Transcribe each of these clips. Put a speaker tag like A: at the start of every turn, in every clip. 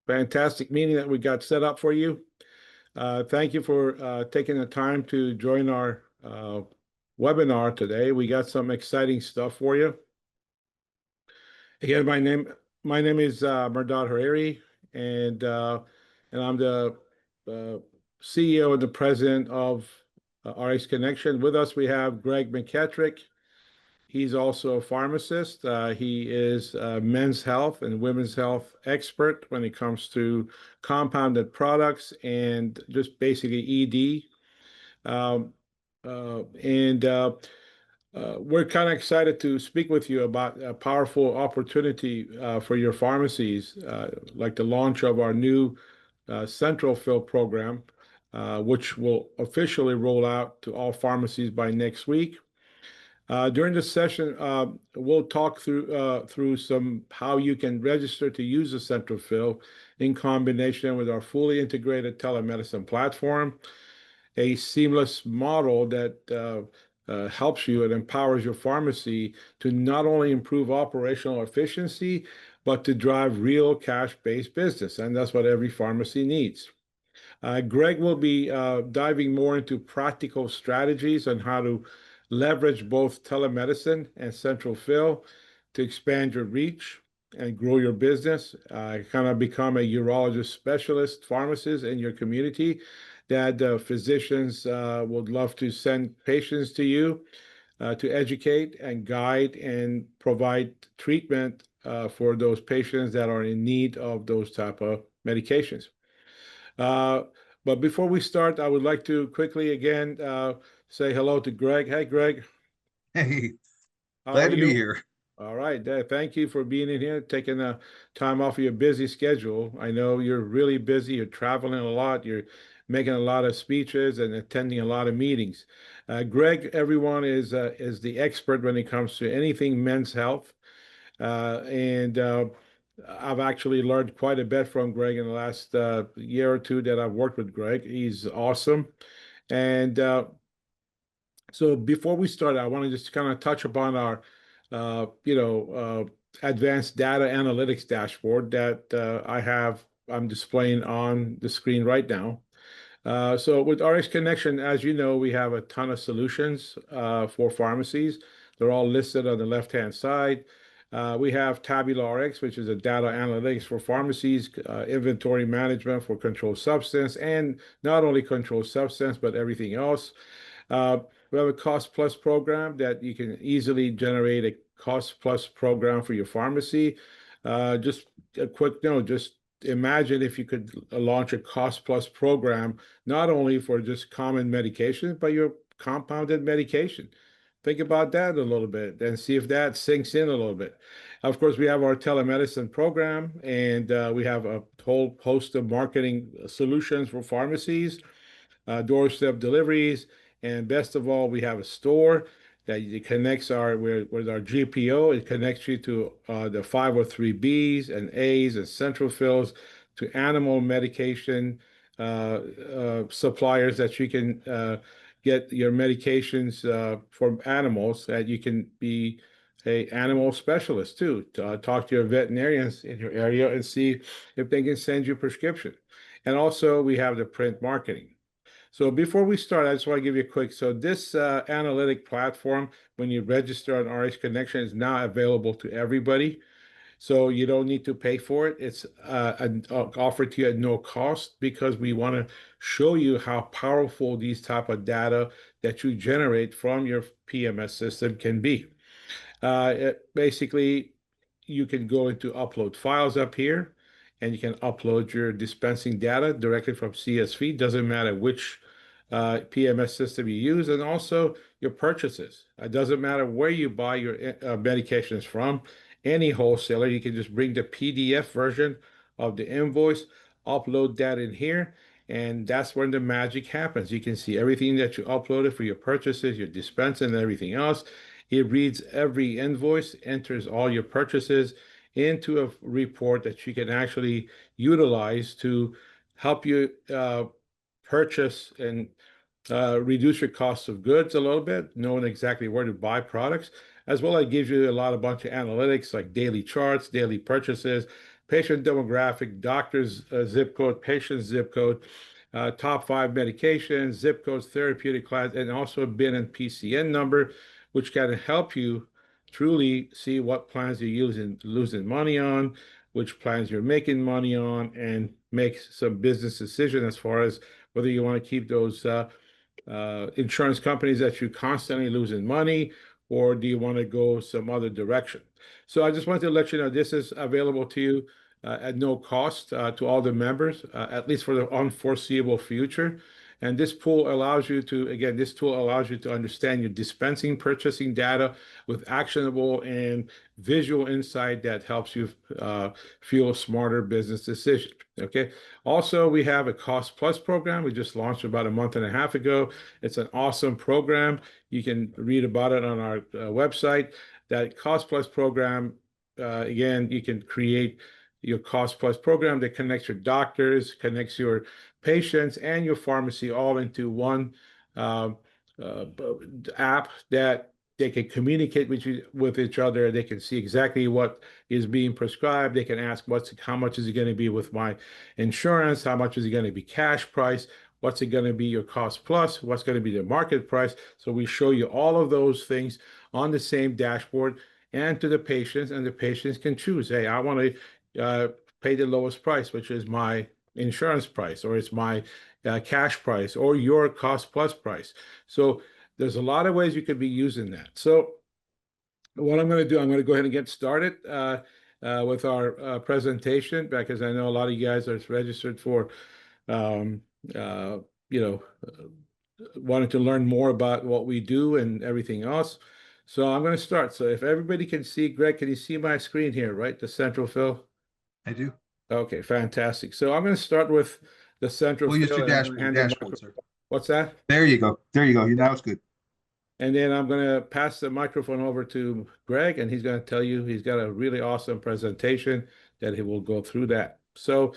A: fantastic meeting that we got set up for you. Thank you for taking the time to join our webinar today. We got some exciting stuff for you. Again, my name is Mehrdad Hariri, and I'm the CEO and the president of RX Connection. With us, we have Greg McKettrick. He's also a pharmacist. He is a men's health and women's health expert when it comes to compounded products and just basically ED. Um, we're kind of excited to speak with you about a powerful opportunity for your pharmacies, like the launch of our new Central Fill program, which will officially roll out to all pharmacies by next week. During this session, we'll talk through some how you can register to use the Central Fill in combination with our fully integrated telemedicine platform, a seamless model that helps you and empowers your pharmacy to not only improve operational efficiency, but to drive real cash-based business. And that's what every pharmacy needs. Greg will be diving more into practical strategies on how to leverage both telemedicine and Central Fill to expand your reach and grow your business, kind of become a urologist specialist pharmacist in your community that physicians would love to send patients to you to educate and guide and provide treatment for those patients that are in need of those type of medications. But before we start, I would like to quickly again say hello to Greg. Hey, Greg.
B: Hey,
A: How
B: glad
A: are
B: to be
A: you?
B: here.
A: All right. Thank you for being in here, taking time off of your busy schedule. I know you're really busy. You're traveling a lot. You're making a lot of speeches and attending a lot of meetings. Greg, everyone is the expert when it comes to anything men's health. And I've actually learned quite a bit from Greg in the last year or two that I've worked with Greg. He's awesome. And so before we start, I want to just kind of touch upon our, advanced data analytics dashboard that I'm displaying on the screen right now. So with RX Connection, as you know, we have a ton of solutions for pharmacies. They're all listed on the left-hand side. We have Tabula RX, which is a data analytics for pharmacies, inventory management for controlled substance, and not only controlled substance, but everything else. We have a cost plus program that you can easily generate a cost plus program for your pharmacy. Just a quick note, just imagine if you could launch a cost plus program, not only for just common medications, but your compounded medication. Think about that a little bit and see if that sinks in a little bit. Of course, we have our telemedicine program, and we have a whole host of marketing solutions for pharmacies, doorstep deliveries, and best of all, we have a store that connects with our GPO. It connects you to the 503Bs and As and Central Fills to animal medication suppliers that you can get your medications for animals, that you can be a animal specialist too, to talk to your veterinarians in your area and see if they can send you prescription. And also we have the print marketing. So before we start, I just want to give you a quick, so this analytic platform, when you register on RX Connection, is now available to everybody. So you don't need to pay for it. It's offered to you at no cost because we want to show you how powerful these type of data that you generate from your PMS system can be. Basically, you can go into upload files up here, and you can upload your dispensing data directly from CSV. Doesn't matter which PMS system you use, and also your purchases. It doesn't matter where you buy your medications from. Any wholesaler, you can just bring the PDF version of the invoice, upload that in here, and that's when the magic happens. You can see everything that you uploaded for your purchases, your dispensing, and everything else. It reads every invoice, enters all your purchases into a report that you can actually utilize to help you purchase and reduce your cost of goods a little bit, knowing exactly where to buy products, as well as gives you a bunch of analytics like daily charts, daily purchases, patient demographic, doctor's zip code, patient zip code, top five medications, zip codes, therapeutic class, and also a BIN and PCN number, which can help you truly see what plans you're losing money on, which plans you're making money on, and make some business decision as far as whether you want to keep those insurance companies that you constantly losing money, or do you want to go some other direction? So I just wanted to let you know this is available to you at no cost to all the members, at least for the unforeseeable future. And this tool allows you to, again, this tool allows you to understand your dispensing, purchasing data with actionable and visual insight that helps you fuel smarter business decisions. Okay. Also, we have a Cost Plus program. We just launched about a month and a half ago. It's an awesome program. You can read about it on our website. That Cost Plus program, again, you can create your Cost Plus program that connects your doctors, connects your patients, and your pharmacy all into one uh, uh, app that they can communicate with each other. They can see exactly what is being prescribed. They can ask how much is it going to be with my insurance? How much is it going to be cash price? What's it going to be your cost plus? What's going to be the market price? So we show you all of those things on the same dashboard and to the patients, and the patients can choose, hey, I want to pay the lowest price, which is my insurance price, or it's my cash price, or your cost plus price. So there's a lot of ways you could be using that. So what I'm going to do, I'm going to go ahead and get started with our presentation, because I know a lot of you guys are registered for, um, uh, you know, wanted to learn more about what we do and everything else. So I'm going to start. So if everybody can see, Greg, can you see my screen here, right? The central fill?
B: I do.
A: Okay, fantastic. So I'm going to start with the central
B: We'll use
A: fill,
B: your
A: and I'm going to hand the
B: dashboard,
A: microphone.
B: sir.
A: What's that?
B: There you go. There you go. Now it's good.
A: And then I'm going to pass the microphone over to Greg, and he's going to tell you he's got a really awesome presentation that he will go through that. So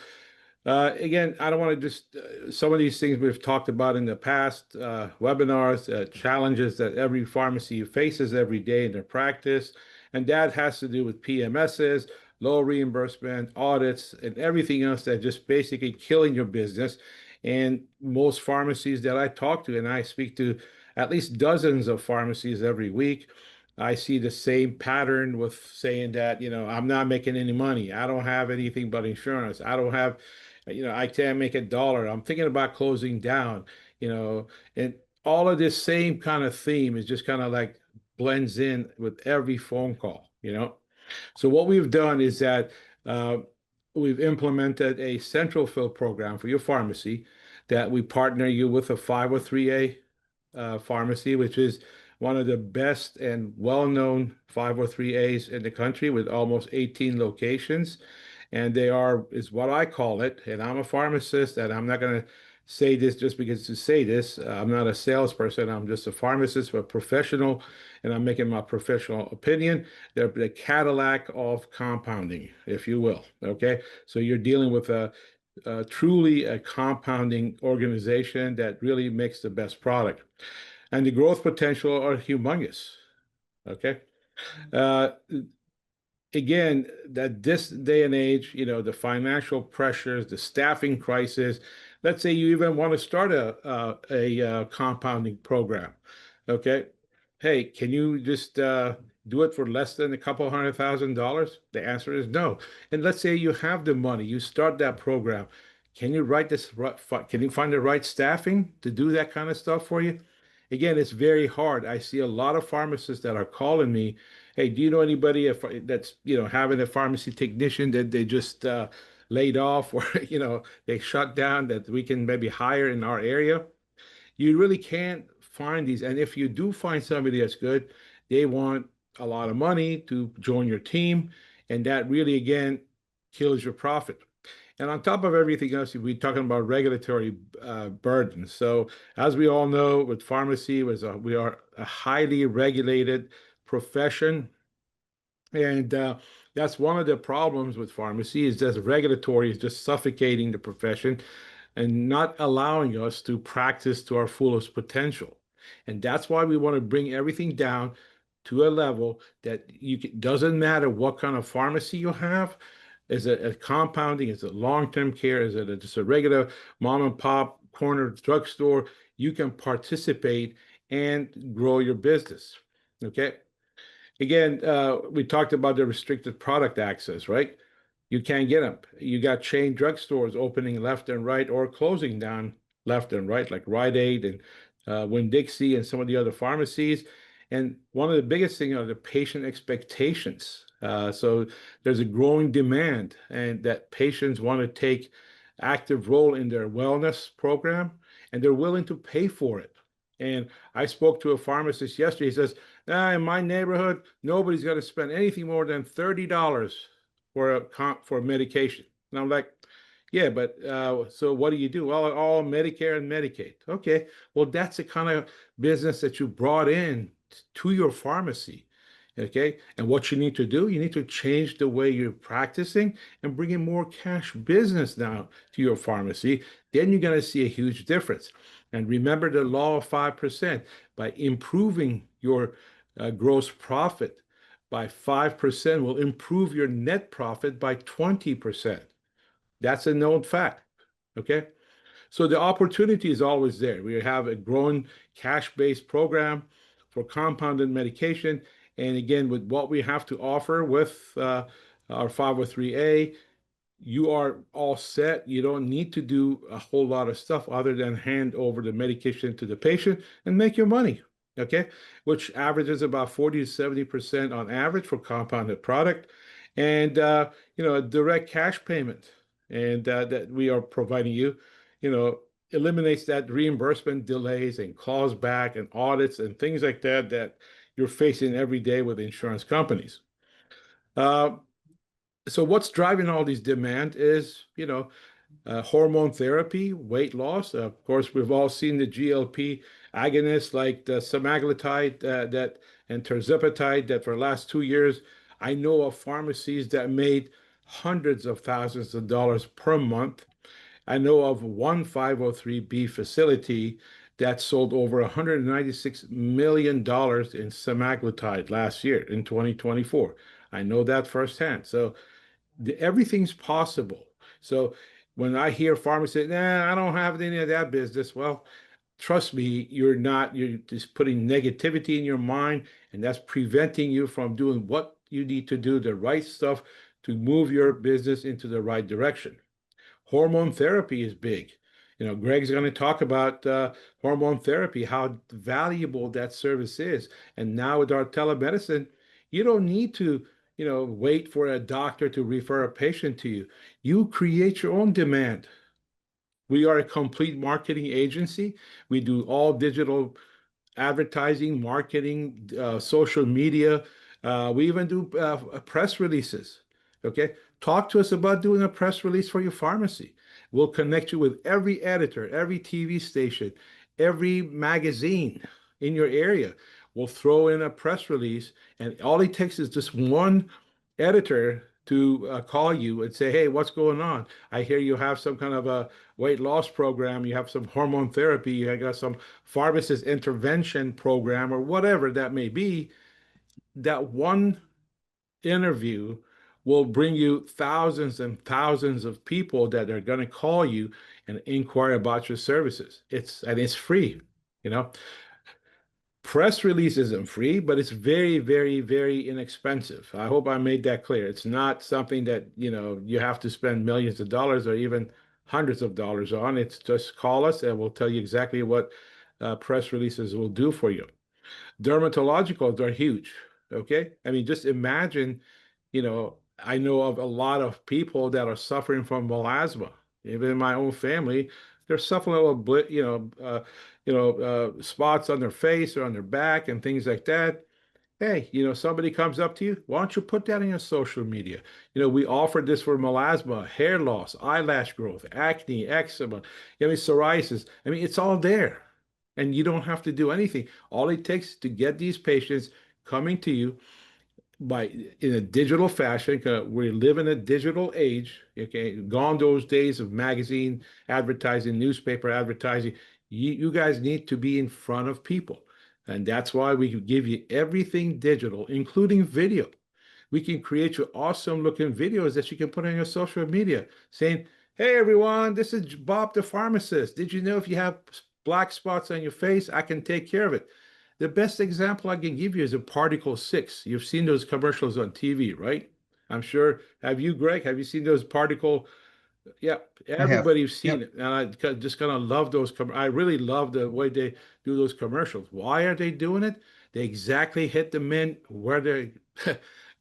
A: again, I don't want to just, some of these things we've talked about in the past webinars, challenges that every pharmacy faces every day in their practice. And that has to do with PMSs, low reimbursement, audits, and everything else that just basically killing your business. And most pharmacies that I talk to, and I speak to at least dozens of pharmacies every week, I see the same pattern with saying that, I'm not making any money. I don't have anything but insurance. I don't have, I can't make $1. I'm thinking about closing down, and all of this same kind of theme is just kind of like blends in with every phone call. So what we've done is that uh, we've implemented a central fill program for your pharmacy that we partner you with a 503A pharmacy, which is one of the best and well-known 503As in the country with almost 18 locations. And they are, is what I call it, and I'm a pharmacist, and I'm not going to say this just because to say this. I'm not a salesperson. I'm just a pharmacist, a professional, and I'm making my professional opinion. They're the Cadillac of compounding, if you will. Okay, so you're dealing with truly a compounding organization that really makes the best product, and the growth potential are humongous. Okay. Uh, Again, that this day and age, the financial pressures, the staffing crisis, let's say you even want to start a compounding program. Okay. Hey, can you just do it for less than a couple $100,000? The answer is no. And let's say you have the money, you start that program. Can you can you find the right staffing to do that kind of stuff for you? Again, it's very hard. I see a lot of pharmacists that are calling me, hey, do you know anybody that's having a pharmacy technician that they just laid off, or they shut down, that we can maybe hire in our area? You really can't find these. And if you do find somebody that's good, they want a lot of money to join your team, and that really, again, kills your profit. And on top of everything else, we're talking about regulatory burden. So, as we all know, with pharmacy, we are a highly regulated profession, and that's one of the problems with pharmacy, is that regulatory is just suffocating the profession and not allowing us to practice to our fullest potential. And that's why we want to bring everything down to a level that doesn't matter what kind of pharmacy you have. Is it a compounding? Is it long-term care? Is it just a regular mom and pop corner drugstore? You can participate and grow your business. Okay. Again, we talked about the restricted product access, right? You can't get them. You got chain drugstores opening left and right or closing down left and right, like Rite Aid and Winn-Dixie and some of the other pharmacies. And one of the biggest things are the patient expectations. So there's a growing demand, and that patients want to take active role in their wellness program, and they're willing to pay for it. And I spoke to a pharmacist yesterday. He says, in my neighborhood, nobody's going to spend anything more than $30 for medication. And I'm like, yeah, but so what do? Well, all Medicare and Medicaid. Okay, well, that's the kind of business that you brought in to your pharmacy. Okay, and what you need to do, you need to change the way you're practicing and bring in more cash business now to your pharmacy. Then you're going to see a huge difference. And remember the law of 5%. By improving your gross profit by 5% will improve your net profit by 20%. That's a known fact. Okay. So the opportunity is always there. We have a growing cash-based program for compounded medication. And again, with what we have to offer with our 503A, you are all set. You don't need to do a whole lot of stuff other than hand over the medication to the patient and make your money. Okay, which averages about 40 to 70% on average for compounded product, and a direct cash payment, and that we are providing you, eliminates that reimbursement delays and claws back and audits and things like that that you're facing every day with insurance companies. So what's driving all these demand is, hormone therapy, weight loss. Of course, we've all seen the GLP agonists like the semaglutide and tirzepatide that for the last 2 years, I know of pharmacies that made hundreds of thousands of dollars per month. I know of one 503B facility that sold over $196 million in semaglutide last year in 2024. I know that firsthand. So everything's possible. So when I hear farmers say, "Nah, I don't have any of that business," well, trust me, you're just putting negativity in your mind, and that's preventing you from doing what you need to do, the right stuff to move your business into the right direction. Hormone therapy is big. Greg's going to talk about hormone therapy, how valuable that service is. And now with our telemedicine, you don't need to, wait for a doctor to refer a patient to you. You create your own demand. We are a complete marketing agency. We do all digital advertising, marketing, social media. We even do press releases. Okay. Talk to us about doing a press release for your pharmacy. We'll connect you with every editor, every TV station, every magazine in your area. We'll throw in a press release, and all it takes is just one editor to call you and say, "Hey, what's going on? I hear you have some kind of a weight loss program. You have some hormone therapy. You got some pharmacist intervention program," or whatever that may be. That one interview will bring you thousands and thousands of people that are going to call you and inquire about your services. It's free, you know. Press release isn't free, but it's very, very, very inexpensive. I hope I made that clear. It's not something that, you have to spend millions of dollars or even hundreds of dollars on. It's just call us and we'll tell you exactly what press releases will do for you. Dermatologicals are huge. Okay. I mean, just imagine, I know of a lot of people that are suffering from melasma. Even in my own family, they're suffering a little, spots on their face or on their back and things like that. Hey, somebody comes up to you, why don't you put that in your social media? We offer this for melasma, hair loss, eyelash growth, acne, eczema, psoriasis. I mean, it's all there. And you don't have to do anything. All it takes to get these patients coming to you in a digital fashion, because we live in a digital age. Okay, gone those days of magazine advertising, newspaper advertising. You guys need to be in front of people, and that's why we give you everything digital, including video. We can create you awesome looking videos that you can put on your social media saying, hey everyone, this is Bob the pharmacist. Did you know if you have black spots on your face, I can take care of it. The best example I can give you is a Particle 6. You've seen those commercials on TV, right? I'm sure. Have you, Greg? Have you seen those Particle? Yeah,
B: I have.
A: everybody's seen
B: Yep.
A: it, and I just kind of love those. I really love the way they do those commercials. Why are they doing it? They exactly hit the men where they,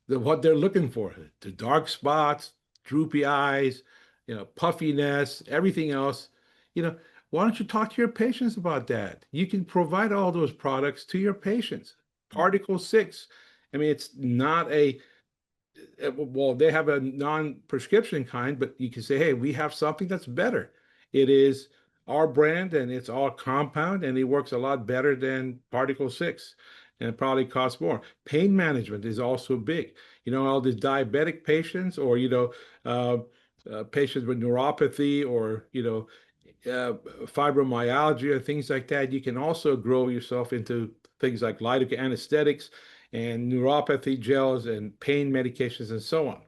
A: what they're looking for: the dark spots, droopy eyes, puffiness, everything else. You know, why don't you talk to your patients about that? You can provide all those products to your patients. Particle 6. I mean, it's not a well, they have a non-prescription kind, but you can say, hey, we have something that's better. It is our brand and it's all compound and it works a lot better than Particle 6 and it probably costs more. Pain management is also big. All these diabetic patients or, uh, patients with neuropathy or, fibromyalgia, things like that. You can also grow yourself into things like lidocaine anesthetics and neuropathy gels and pain medications and so on.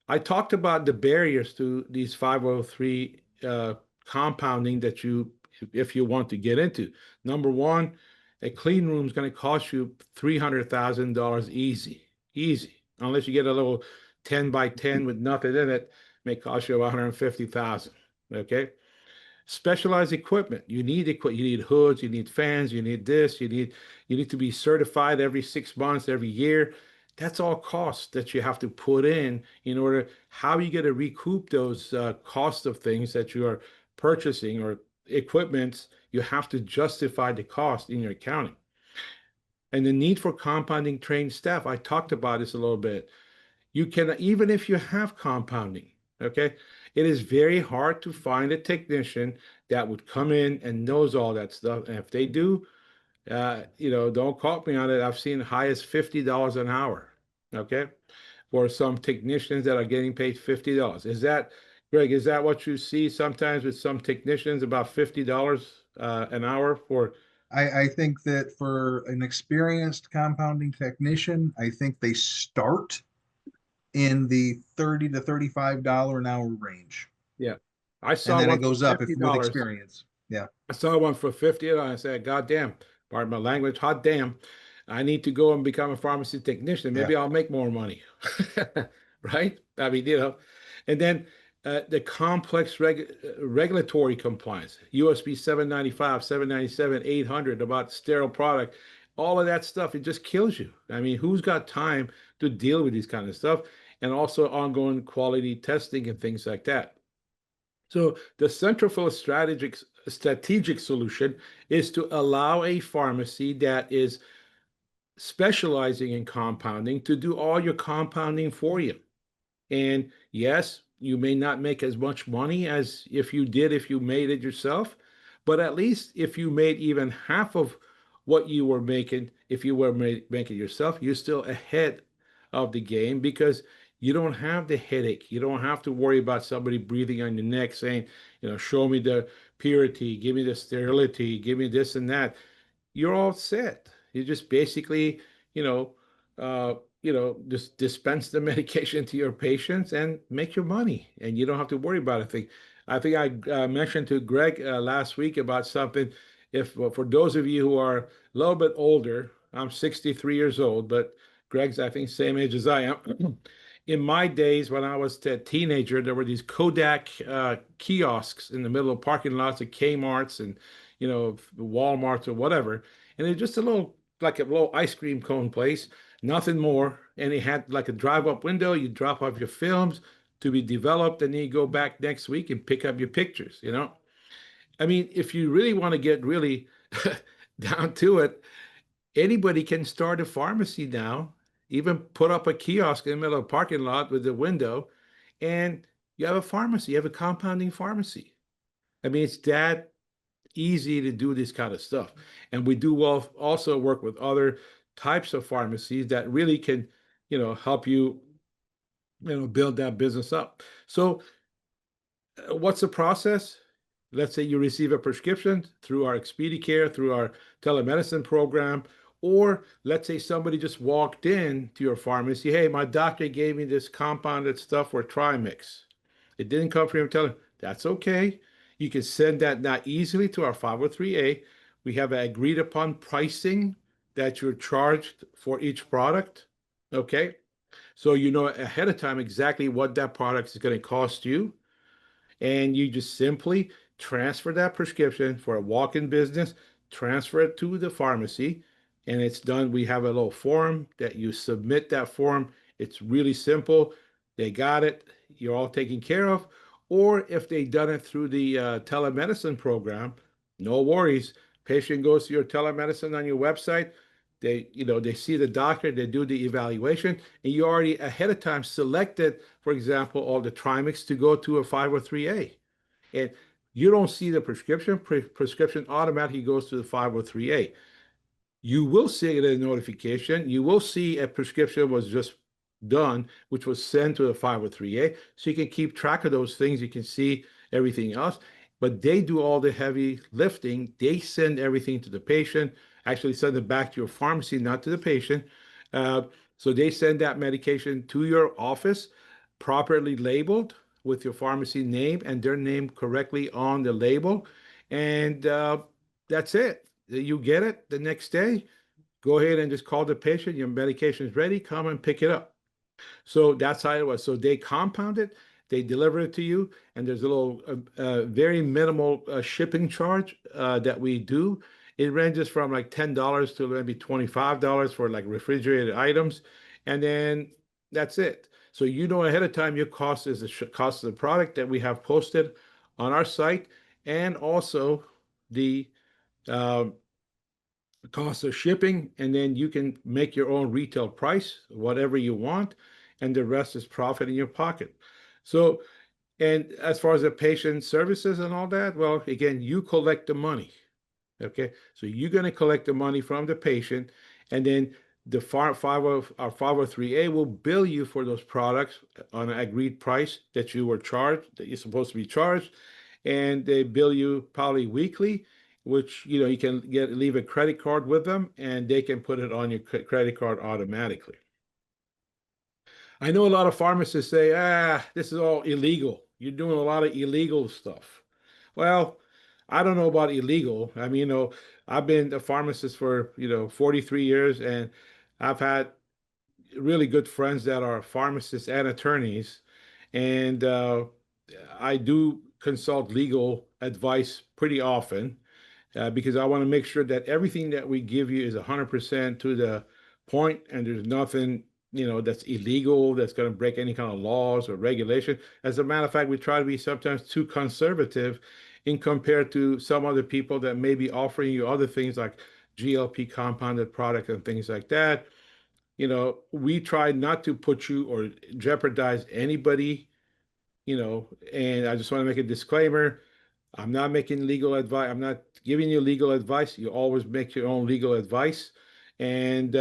A: I talked about the barriers to these 503 compounding that if you want to get into. Number one, a clean room is going to cost you $300,000 easy, easy. Unless you get a little 10 by 10 with nothing in it, may cost you 150,000. Okay. Specialized equipment. You need you need hoods, you need fans, you need this, you need to be certified every 6 months, every year. That's all costs that you have to put in order how you get to recoup those costs of things that you are purchasing or equipments. You have to justify the cost in your accounting. And the need for compounding trained staff. I talked about this a little bit. You can, even if you have compounding, okay, it is very hard to find a technician that would come in and knows all that stuff. And if they do, don't quote me on it. I've seen high as $50 an hour, okay, for some technicians that are getting paid $50. Is that, Greg, is that what you see sometimes with some technicians, about $50 an hour for?
B: I think that for an experienced compounding technician, I think they start in the 30 to $35 an hour range.
A: Yeah, I
B: And
A: saw
B: then
A: one
B: it
A: for
B: goes up if with
A: $50.
B: experience. Yeah.
A: I saw one for 50 and I said, God damn, pardon my language, hot damn. I need to go and become a pharmacy technician.
B: Yeah.
A: Maybe I'll make more money. Right? I mean, and then the complex regulatory compliance, USB 795, 797, 800 about sterile product, all of that stuff, it just kills you. I mean, who's got time to deal with these kind of stuff? And also ongoing quality testing and things like that. So the central strategic solution is to allow a pharmacy that is specializing in compounding to do all your compounding for you. And yes, you may not make as much money as if you made it yourself, but at least if you made even half of what you were making, if you were making it yourself, you're still ahead of the game because you don't have the headache. You don't have to worry about somebody breathing on your neck saying, show me the purity, give me the sterility, give me this and that. You're all set. You just basically, you know, just dispense the medication to your patients and make your money, and you don't have to worry about a thing. I think I mentioned to Greg last week about something. If for those of you who are a little bit older, I'm 63 years old, but Greg's I think same age as I am. In my days when I was a teenager, there were these Kodak kiosks in the middle of parking lots of Kmart's and Walmart's or whatever, and it's just a little like a little ice cream cone place, nothing more. And it had like a drive-up window. You drop off your films to be developed, and then you go back next week and pick up your pictures. I mean, if you really want to get really down to it, anybody can start a pharmacy now, even put up a kiosk in the middle of a parking lot with a window, and you have a pharmacy, you have a compounding pharmacy. I mean, it's that easy to do this kind of stuff. And we do well also work with other types of pharmacies that really can, help you, build that business up. So what's the process? Let's say you receive a prescription through our ExpediCare, through our telemedicine program, Or let's say somebody just walked in to your pharmacy. Hey, my doctor gave me this compounded stuff for Trimix. It didn't come from your teller. That's okay. You can send that now easily to our 503A. We have agreed upon pricing that you're charged for each product. Okay. So you know ahead of time exactly what that product is going to cost you. And you just simply transfer that prescription for a walk-in business, transfer it to the pharmacy, and it's done. We have a little form that you submit that form. It's really simple. They got it. You're all taken care of. Or if they done it through the telemedicine program, no worries. Patient goes to your telemedicine on your website. They see the doctor, they do the evaluation, and you already ahead of time selected, for example, all the Trimix to go to a 503A. And you don't see the prescription. Prescription automatically goes to the 503A. You will see a notification. You will see a prescription was just done, which was sent to the 503A. So you can keep track of those things. You can see everything else. But they do all the heavy lifting. They send everything to the patient, actually send it back to your pharmacy, not to the patient. So they send that medication to your office, properly labeled with your pharmacy name and their name correctly on the label. And that's it. You get it the next day. Go ahead and just call the patient. Your medication is ready. Come and pick it up. So that's how it was. So they compound it, they deliver it to you, and there's a little, very minimal shipping charge that we do. It ranges from like $10 to maybe $25 for like refrigerated items, and then that's it. So you know ahead of time your cost is the cost of the product that we have posted on our site, and also the uh, cost of shipping, and then you can make your own retail price, whatever you want, and the rest is profit in your pocket. So, and as far as the patient services and all that, well, again, you collect the money. Okay, so you're going to collect the money from the patient, and then the 503A will bill you for those products on an agreed price that you were charged, that you're supposed to be charged, and they bill you probably weekly, which you can leave a credit card with them, and they can put it on your credit card automatically. I know a lot of pharmacists say, this is all illegal. You're doing a lot of illegal stuff. Well, I don't know about illegal. I mean, I've been a pharmacist for, 43 years, and I've had really good friends that are pharmacists and attorneys. And I do consult legal advice pretty often because I want to make sure that everything that we give you is 100% to the point, and there's nothing, that's illegal, that's going to break any kind of laws or regulation. As a matter of fact, we try to be sometimes too conservative in compared to some other people that may be offering you other things like GLP compounded product and things like that. We try not to put you or jeopardize anybody, and I just want to make a disclaimer. I'm not making legal advice. I'm not giving you legal advice. You always make your own legal advice, and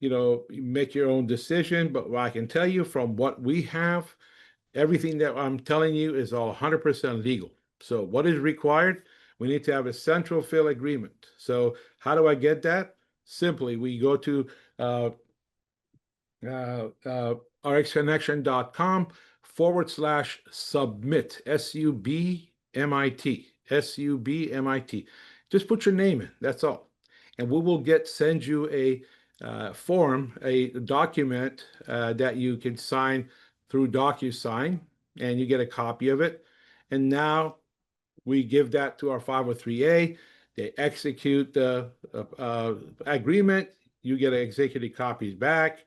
A: you make your own decision. But what I can tell you from what we have, everything that I'm telling you is all 100% legal. So what is required? We need to have a central fill agreement. So how do I get that? Simply, we go to rxconnection.com/submit, SUBMIT. Just put your name in, that's all. And we will send you a form, a document that you can sign through DocuSign, and you get a copy of it. And now we give that to our 503A. They execute the agreement. You get executive copies back,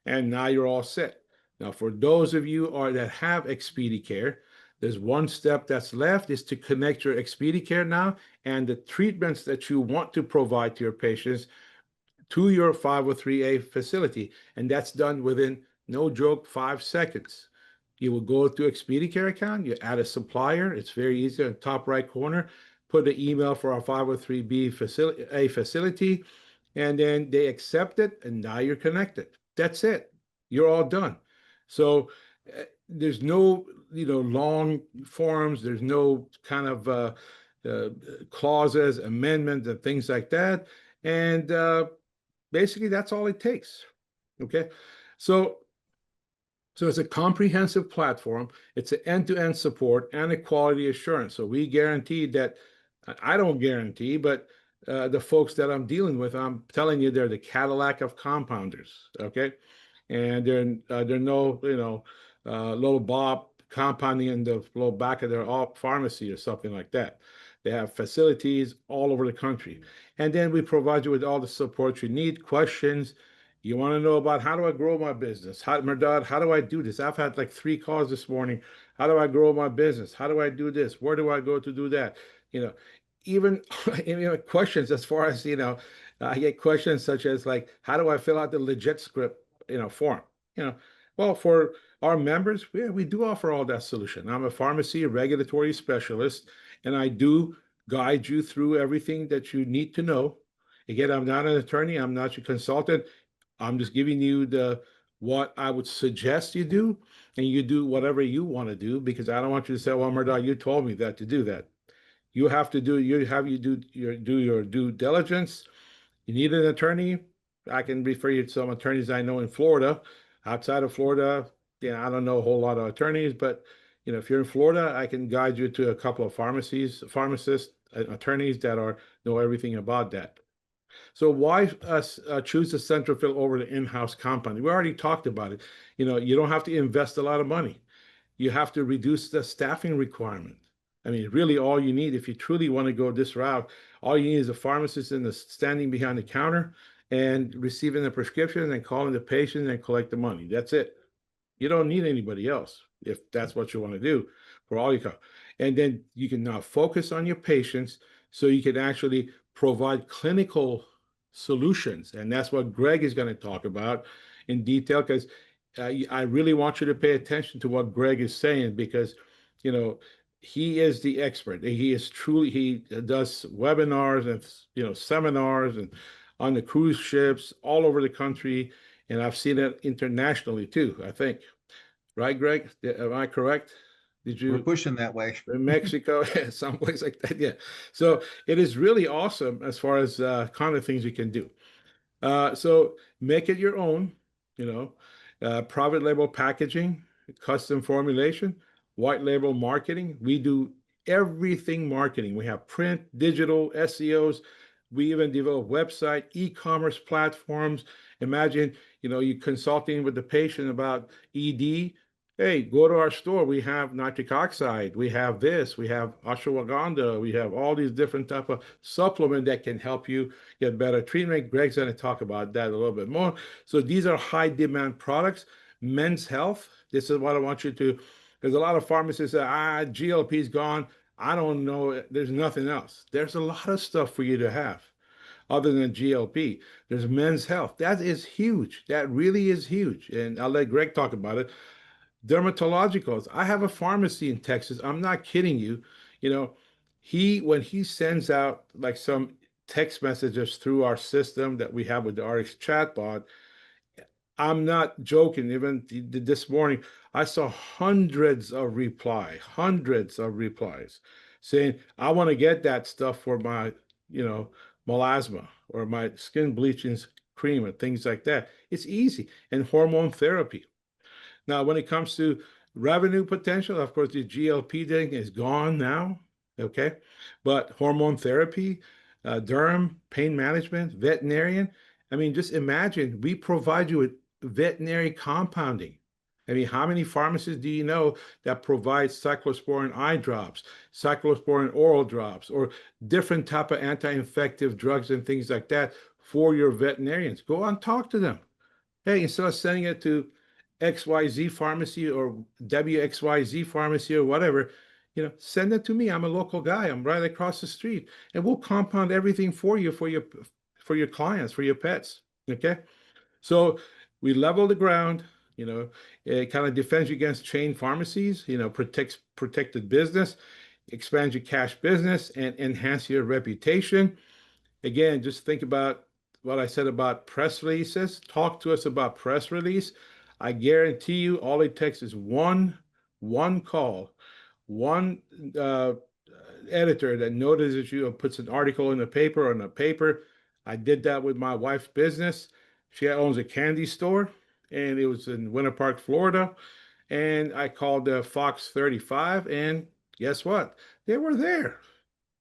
A: and now you're all set. Now, for those of you that have ExpediCare, there's one step that's left is to connect your ExpediCare now and the treatments that you want to provide to your patients to your 503A facility. And that's done within, no joke, 5 seconds. You will go to ExpediCare account, you add a supplier. It's very easy. In the top right corner, put the email for our 503B facility, and then they accept it, and now you're connected. That's it. You're all done. So there's no, long forms. There's no kind of clauses, amendments, and things like that. And Basically, that's all it takes. Okay. So it's a comprehensive platform. It's an end-to-end support and a quality assurance. So we guarantee that, I don't guarantee, but the folks that I'm dealing with, I'm telling you, they're the Cadillac of compounders. Okay. And they're no, little Bob compounding in the little back of their pharmacy or something like that. They have facilities all over the country. And then we provide you with all the support you need, questions. You want to know about how do I grow my business? Mehrdad, how do I do this? I've had like 3 calls this morning. How do I grow my business? How do I do this? Where do I go to do that? You know, even questions as far as, I get questions such as like, how do I fill out the legit script, form? You know, well, for our members, we do offer all that solution. I'm a pharmacy regulatory specialist, and I do guide you through everything that you need to know. Again, I'm not an attorney. I'm not your consultant. I'm just giving you what I would suggest you do, and you do whatever you want to do, because I don't want you to say, "Well, Mehrdad, you told me that to do that." You have to do you do your due diligence. You need an attorney. I can refer you to some attorneys I know in Florida. Outside of Florida, I don't know a whole lot of attorneys, but if you're in Florida, I can guide you to a couple of pharmacists, attorneys that know everything about that. So why choose the central fill over the in-house compounding? We already talked about it. You don't have to invest a lot of money. You have to reduce the staffing requirement. I mean, really, all you need, if you truly want to go this route, all you need is a pharmacist standing behind the counter and receiving the prescription and calling the patient and collect the money. That's it. You don't need anybody else if that's what you want to do for all your. And then you can now focus on your patients so you can actually provide clinical solutions. And that's what Greg is going to talk about in detail, because I really want you to pay attention to what Greg is saying, because, he is the expert. He does webinars and, seminars and on the cruise ships all over the country. And I've seen it internationally too, I think. Right, Greg? Am I correct? Did
B: We're
A: you
B: pushing that way.
A: in Mexico, someplace like that? Yeah. So it is really awesome as far as kind of things you can do. So make it your own, private label packaging, custom formulation, white label marketing. We do everything marketing. We have print, digital, SEOs. We even develop website, e-commerce platforms. Imagine, you consulting with the patient about ED. Hey, go to our store. We have nitric oxide. We have this. We have ashwagandha. We have all these different type of supplement that can help you get better treatment. Greg's going to talk about that a little bit more. So these are high demand products. Men's health. This is what I want you to. There's a lot of pharmacists that GLP's gone. I don't know. There's nothing else. There's a lot of stuff for you to have other than GLP. There's men's health. That is huge. That really is huge. And I'll let Greg talk about it. Dermatologicals. I have a pharmacy in Texas. I'm not kidding you. When he sends out like some text messages through our system that we have with the RX chatbot, I'm not joking. Even this morning, I saw hundreds of replies saying, I want to get that stuff for my, melasma or my skin bleaching cream and things like that. It's easy. And hormone therapy. Now, when it comes to revenue potential, of course, the GLP thing is gone now, okay? But hormone therapy, derm, pain management, veterinarian, I mean, just imagine we provide you with veterinary compounding. I mean, how many pharmacies do you know that provide cyclosporin eye drops, cyclosporin oral drops, or different type of anti-infective drugs and things like that for your veterinarians? Go on, talk to them. Hey, instead of sending it to XYZ pharmacy or WXYZ pharmacy or whatever, send it to me. I'm a local guy. I'm right across the street, and we'll compound everything for you for your clients, for your pets. Okay, so we level the ground. It kind of defends you against chain pharmacies. Protects protected business, expands your cash business, and enhance your reputation. Again, just think about what I said about press releases. Talk to us about press release. I guarantee you all it takes is one call, one editor that notices you and puts an article in the paper, I did that with my wife's business. She owns a candy store, and it was in Winter Park, Florida. And I called Fox 35, and guess what? They were there.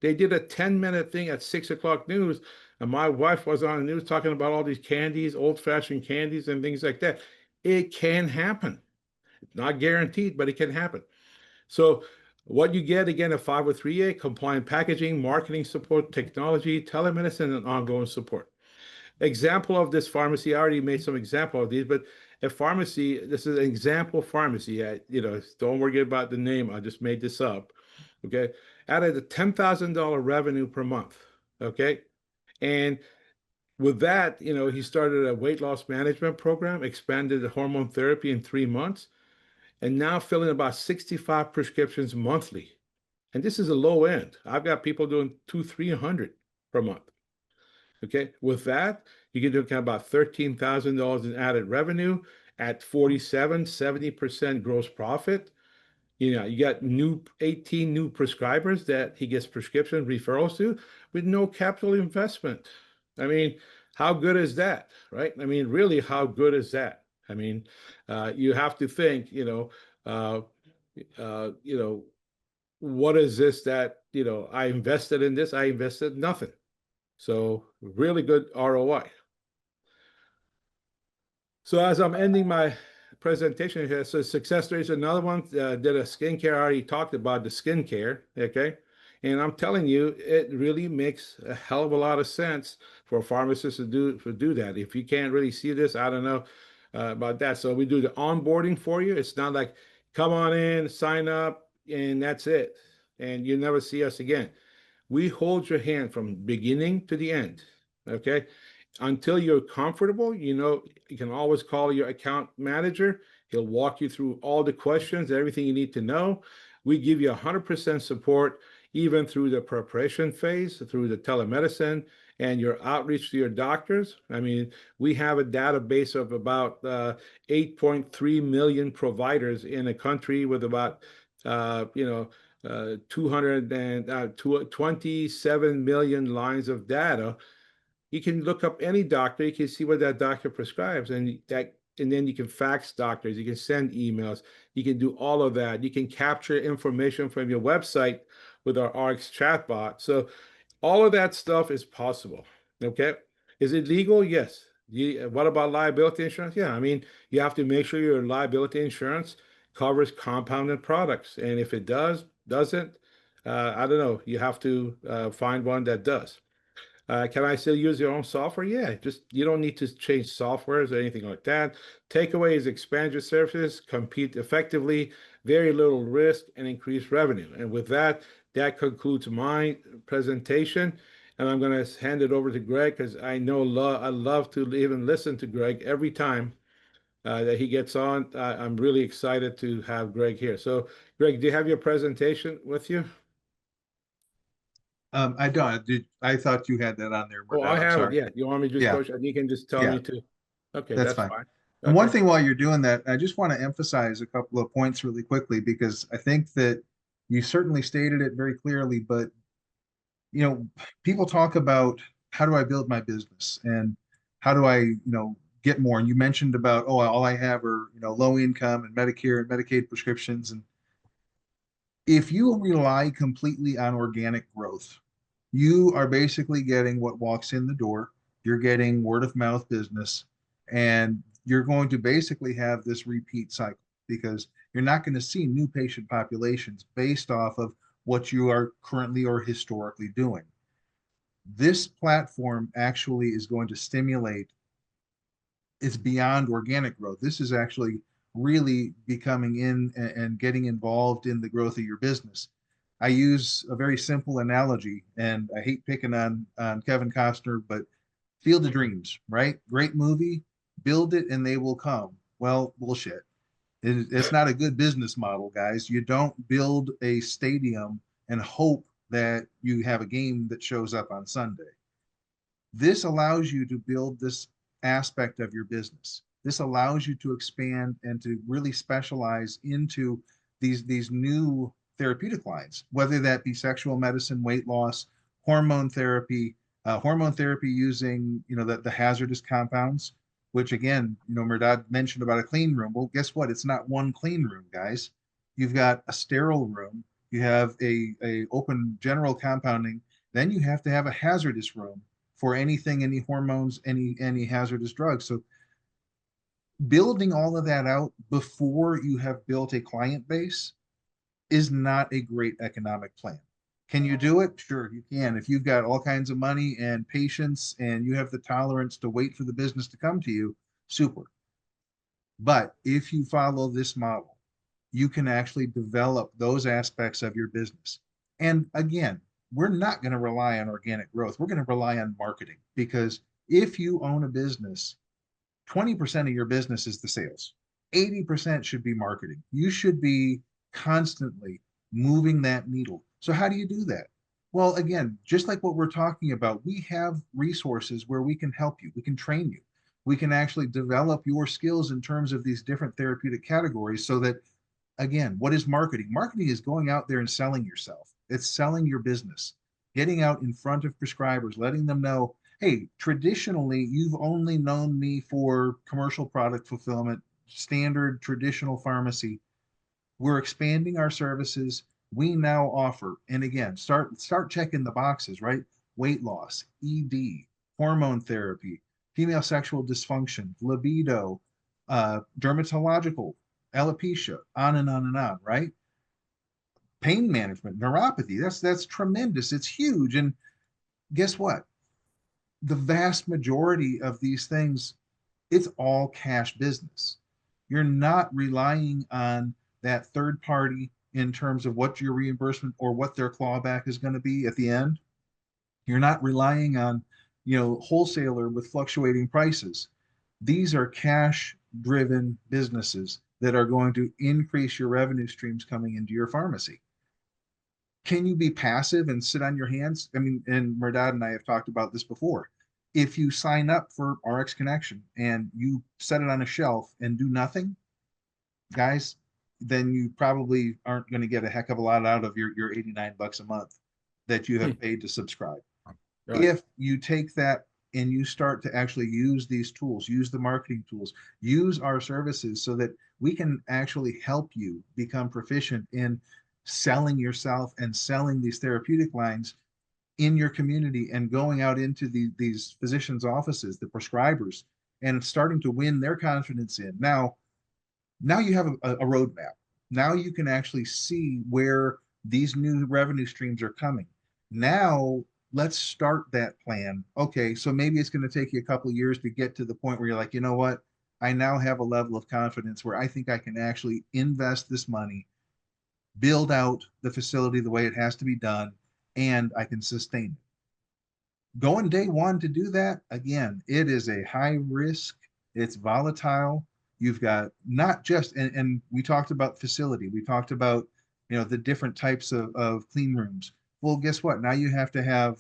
A: They did a 10-minute thing at 6 o'clock news, and my wife was on the news talking about all these candies, old-fashioned candies, and things like that. It can happen. Not guaranteed, but it can happen. So what you get again at 503A, compliant packaging, marketing support, technology, telemedicine, and ongoing support. Example of this pharmacy, I already made some example of these, but a pharmacy, this is an example pharmacy. Don't worry about the name. I just made this up. Okay. Added a $10,000 revenue per month. Okay. And with that, he started a weight loss management program, expanded the hormone therapy in 3 months, and now filling about 65 prescriptions monthly. And this is a low end. I've got people doing 300 per month. Okay. With that, you can do about $13,000 in added revenue at 70% gross profit. You got 18 new prescribers that he gets prescription referrals to with no capital investment. I mean, how good is that, right? I mean, really, how good is that? I mean, you have to think, uh, what is this that, I invested in this? I invested nothing. So really good ROI. So as I'm ending my presentation here, so success story is another one. Did a skincare. I already talked about the skincare. Okay. And I'm telling you, it really makes a hell of a lot of sense for pharmacists to do that. If you can't really see this, I don't know about that. So we do the onboarding for you. It's not like come on in, sign up, and that's it. And you never see us again. We hold your hand from beginning to the end. Okay. Until you're comfortable, you can always call your account manager. He'll walk you through all the questions, everything you need to know. We give you 100% support, even through the preparation phase, through the telemedicine and your outreach to your doctors. I mean, we have a database of about 8.3 million providers in a country with about, 227 million lines of data. You can look up any doctor, you can see what that doctor prescribes, and then you can fax doctors, you can send emails, you can do all of that. You can capture information from your website with our RX chatbot. So all of that stuff is possible. Okay. Is it legal? Yes. What about liability insurance? Yeah. I mean, you have to make sure your liability insurance covers compounded products. And if it doesn't, I don't know, you have to find one that does. Can I still use your own software? Yeah, just you don't need to change softwares or anything like that. Takeaway is expand your services, compete effectively, very little risk, and increase revenue. And with that, that concludes my presentation. And I'm going to hand it over to Greg because I know I love to even listen to Greg every time that he gets on. I'm really excited to have Greg here. So, Greg, do you have your presentation with you?
B: I don't. I thought you had that on there,
A: Oh,
B: Merdad.
A: I
B: I'm
A: have it.
B: sorry.
A: Yeah. You want me to just
B: Yeah,
A: go, and you can just tell
B: yeah,
A: me to. Okay,
B: that's
A: that's
B: fine.
A: fine.
B: And one
A: Okay.
B: thing while you're doing that, I just want to emphasize a couple of points really quickly because I think that you certainly stated it very clearly, but you know, people talk about how do I build my business and how do I, get more. And you mentioned about, oh, all I have are, low income and Medicare and Medicaid prescriptions. And if you rely completely on organic growth, you are basically getting what walks in the door. You're getting word of mouth business, and you're going to basically have this repeat cycle because you're not going to see new patient populations based off of what you are currently or historically doing. This platform actually is going to stimulate, it's beyond organic growth. This is actually really becoming in and getting involved in the growth of your business. I use a very simple analogy, and I hate picking on Kevin Costner, but Field of Dreams, right? Great movie, build it and they will come. Well, bullshit. It's not a good business model, guys. You don't build a stadium and hope that you have a game that shows up on Sunday. This allows you to build this aspect of your business. This allows you to expand and to really specialize into these new therapeutic lines, whether that be sexual medicine, weight loss, hormone therapy, hormone therapy using, the hazardous compounds, which again, Merdad mentioned about a clean room. Well, guess what? It's not one clean room, guys. You've got a sterile room. You have a open general compounding. Then you have to have a hazardous room for anything, any hormones, any hazardous drugs. So building all of that out before you have built a client base is not a great economic plan. Can you do it? Sure, you can. If you've got all kinds of money and patience and you have the tolerance to wait for the business to come to you, super. But if you follow this model, you can actually develop those aspects of your business. And again, we're not going to rely on organic growth. We're going to rely on marketing, because if you own a business, 20% of your business is the sales. 80% should be marketing. You should be constantly moving that needle. So how do you do that? Well, again, just like what we're talking about, we have resources where we can help you. We can train you. We can actually develop your skills in terms of these different therapeutic categories, so that, again, what is marketing? Marketing is going out there and selling yourself. It's selling your business, getting out in front of prescribers, letting them know, hey, traditionally, you've only known me for commercial product fulfillment, standard traditional pharmacy. We're expanding our services. We now offer, and again, start checking the boxes, right? Weight loss, ED, hormone therapy, female sexual dysfunction, libido, dermatological, alopecia, on and on and on, right? Pain management, neuropathy, that's tremendous. It's huge. And guess what? The vast majority of these things, it's all cash business. You're not relying on that third party in terms of what your reimbursement or what their clawback is going to be at the end. You're not relying on, wholesaler with fluctuating prices. These are cash driven businesses that are going to increase your revenue streams coming into your pharmacy. Can you be passive and sit on your hands? I mean, and Merdad and I have talked about this before. If you sign up for RX Connection and you set it on a shelf and do nothing, guys, then you probably aren't going to get a heck of a lot out of your 89 bucks a month that you have paid to subscribe.
A: Right.
B: If you take that and you start to actually use these tools, use the marketing tools, use our services, so that we can actually help you become proficient in selling yourself and selling these therapeutic lines in your community, and going out into these physicians' offices, the prescribers, and starting to win their confidence in. Now you have a roadmap. Now you can actually see where these new revenue streams are coming. Now let's start that plan. Okay, so maybe it's going to take you a couple of years to get to the point where you're like, you know what? I now have a level of confidence where I think I can actually invest this money, build out the facility the way it has to be done, and I can sustain it. Going day one to do that, again, it is a high risk, it's volatile. You've got not just, and we talked about facility, we talked about, the different types of clean rooms. Well, guess what? Now you have to have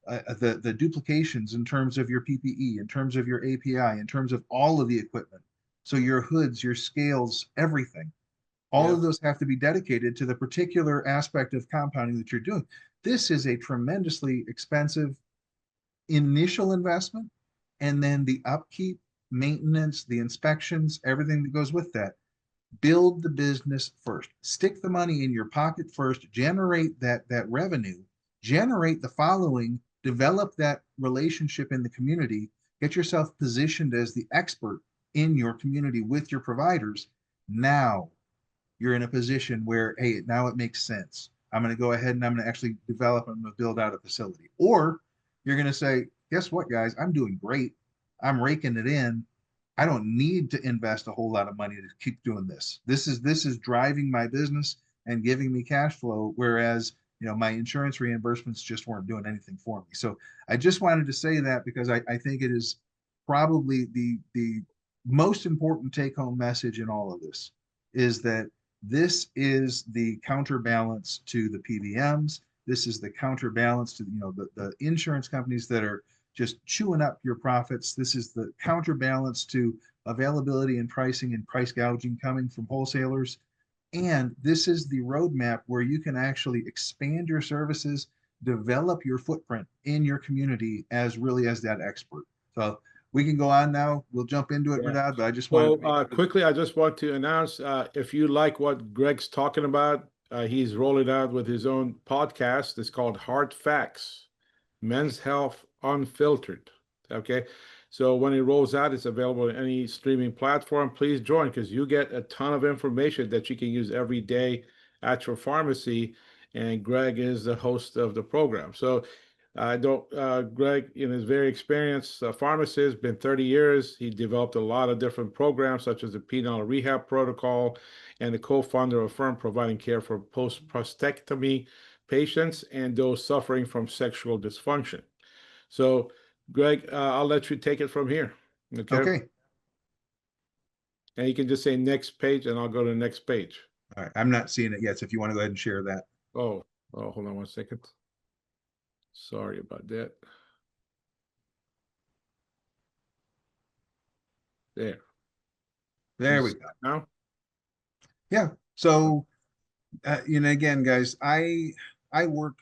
B: the duplications in terms of your PPE, in terms of your API, in terms of all of the equipment. So your hoods, your scales, everything. All of those have to be dedicated to the particular aspect of compounding that you're doing. This is a tremendously expensive initial investment, and then the upkeep, maintenance, the inspections, everything that goes with that. Build the business first. Stick the money in your pocket first. Generate that revenue. Generate the following. Develop that relationship in the community. Get yourself positioned as the expert in your community with your providers. Now you're in a position where, hey, now it makes sense. I'm going to go ahead and I'm going to actually develop, I'm going to build out a facility. Or you're going to say, guess what, guys? I'm doing great. I'm raking it in. I don't need to invest a whole lot of money to keep doing this. This is driving my business and giving me cash flow, whereas my insurance reimbursements just weren't doing anything for me. So I just wanted to say that, because I think it is probably the most important take-home message in all of this, is that this is the counterbalance to the PBMs. This is the counterbalance to the insurance companies that are just chewing up your profits. This is the counterbalance to availability and pricing and price gouging coming from wholesalers. And this is the roadmap where you can actually expand your services, develop your footprint in your community as really as that expert. So we can go on now. We'll jump into it,
A: Yeah.
B: Mehrdad, but I just wanted
A: So
B: to make sure that
A: quickly, I just want to announce if you like what Greg's talking about, he's rolling out with his own podcast. It's called Hard Facts, Men's Health Unfiltered. Okay. So when it rolls out, it's available on any streaming platform. Please join because you get a ton of information that you can use every day at your pharmacy. And Greg is the host of the program. So I don't, Greg, in his very experienced pharmacist, been 30 years. He developed a lot of different programs, such as the penile rehab protocol, and the co-founder of a firm providing care for post-prostatectomy patients and those suffering from sexual dysfunction. So, Greg, I'll let you take it from here. Okay.
B: okay.
A: And you can just say next page, and I'll go to the next page.
B: All right. I'm not seeing it yet. So if you want to go ahead and share that.
A: Oh, hold on one second. Sorry about that. There.
B: There we go.
A: Now?
B: Yeah. So, again, guys, I work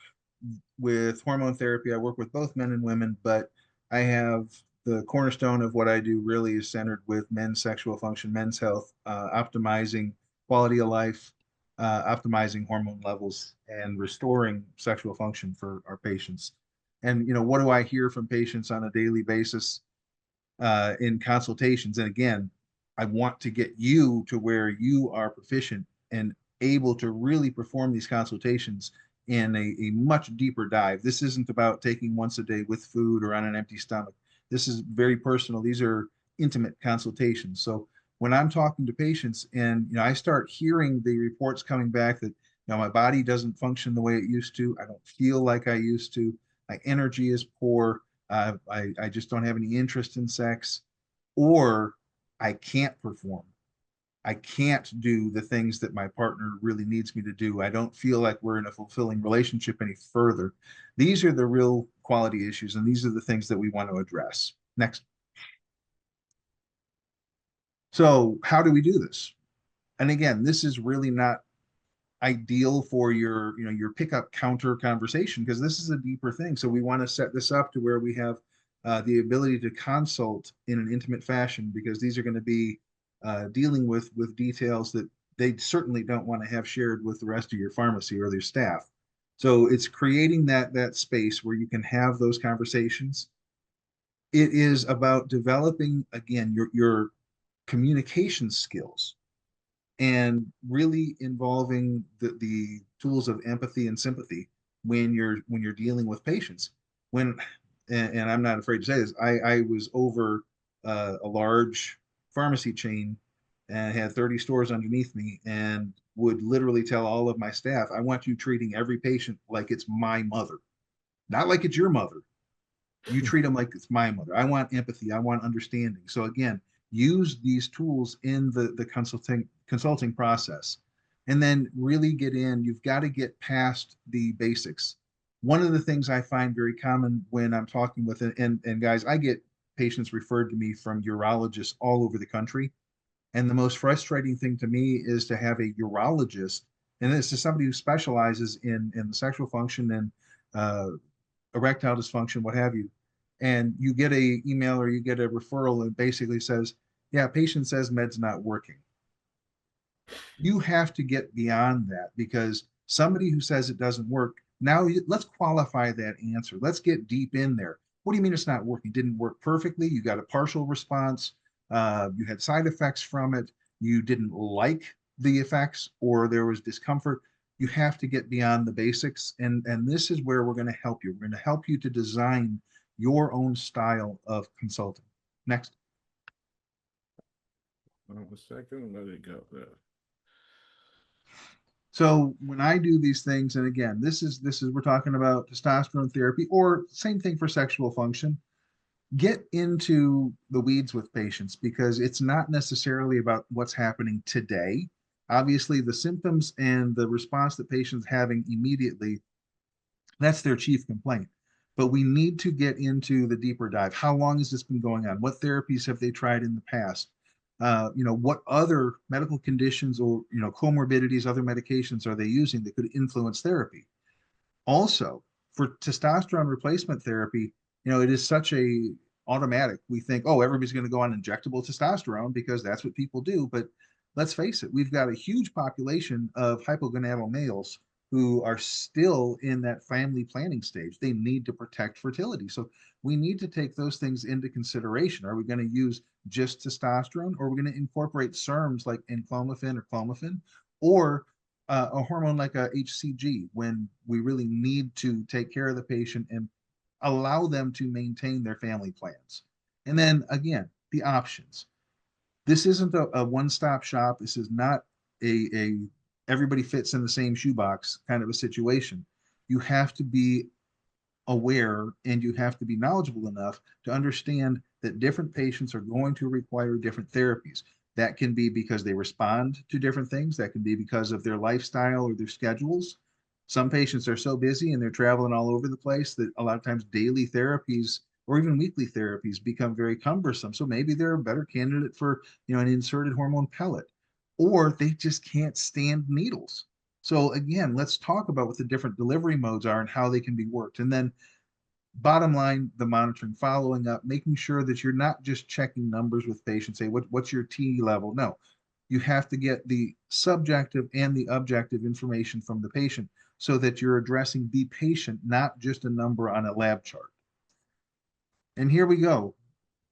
B: with hormone therapy. I work with both men and women, but I have the cornerstone of what I do really is centered with men's sexual function, men's health, optimizing quality of life, optimizing hormone levels, and restoring sexual function for our patients. And what do I hear from patients on a daily basis in consultations? And again, I want to get you to where you are proficient and able to really perform these consultations in a much deeper dive. This isn't about taking once a day with food or on an empty stomach. This is very personal. These are intimate consultations. So when I'm talking to patients and I start hearing the reports coming back that my body doesn't function the way it used to, I don't feel like I used to, my energy is poor, I just don't have any interest in sex, or I can't perform. I can't do the things that my partner really needs me to do. I don't feel like we're in a fulfilling relationship any further. These are the real quality issues, and these are the things that we want to address. Next. So, how do we do this? And again, this is really not ideal for your pickup counter conversation because this is a deeper thing. So we want to set this up to where we have the ability to consult in an intimate fashion because these are going to be dealing with details that they certainly don't want to have shared with the rest of your pharmacy or their staff. So it's creating that space where you can have those conversations. It is about developing again your communication skills and really involving the tools of empathy and sympathy when you're dealing with patients. When and I'm not afraid to say this, I was over a large pharmacy chain and had 30 stores underneath me and would literally tell all of my staff, I want you treating every patient like it's my mother, not like it's your mother. You treat them like it's my mother. I want empathy. I want understanding. So again, use these tools in the consulting process, and then really get in. You've got to get past the basics. One of the things I find very common when I'm talking with and guys, I get patients referred to me from urologists all over the country, and the most frustrating thing to me is to have a urologist, and this is somebody who specializes in the sexual function and uh, erectile dysfunction, what have you. And you get a email or you get a referral and basically says, yeah, patient says med's not working. You have to get beyond that because somebody who says it doesn't work, now let's qualify that answer. Let's get deep in there. What do you mean it's not working? Didn't work perfectly. You got a partial response. You had side effects from it. You didn't like the effects or there was discomfort. You have to get beyond the basics. And this is where we're going to help you. We're going to help you to design your own style of consulting. Next.
A: Hold on a second. Let it go there.
B: So when I do these things, and again, this is we're talking about testosterone therapy, or same thing for sexual function. Get into the weeds with patients because it's not necessarily about what's happening today. Obviously, the symptoms and the response that patients having immediately, that's their chief complaint. But we need to get into the deeper dive. How long has this been going on? What therapies have they tried in the past? What other medical conditions or comorbidities, other medications are they using that could influence therapy? Also, For testosterone replacement therapy, it is such a automatic. We think, oh, everybody's going to go on injectable testosterone because that's what people do. But let's face it, we've got a huge population of hypogonadal males who are still in that family planning stage. They need to protect fertility. So we need to take those things into consideration. Are we going to use just testosterone, or are we going to incorporate SERMs like enclomiphene or clomiphene, or a hormone like a HCG when we really need to take care of the patient and allow them to maintain their family plans? And then again, the options. This isn't a one-stop shop. This is not a everybody fits in the same shoebox kind of a situation. You have to be aware and you have to be knowledgeable enough to understand that different patients are going to require different therapies. That can be because they respond to different things. That can be because of their lifestyle or their schedules. Some patients are so busy and they're traveling all over the place that a lot of times daily therapies or even weekly therapies become very cumbersome. So maybe they're a better candidate for, an inserted hormone pellet, or they just can't stand needles. So again, let's talk about what the different delivery modes are and how they can be worked. And then bottom line, the monitoring, following up, making sure that you're not just checking numbers with patients, say, what's your T level? No, you have to get the subjective and the objective information from the patient so that you're addressing the patient, not just a number on a lab chart. And here we go.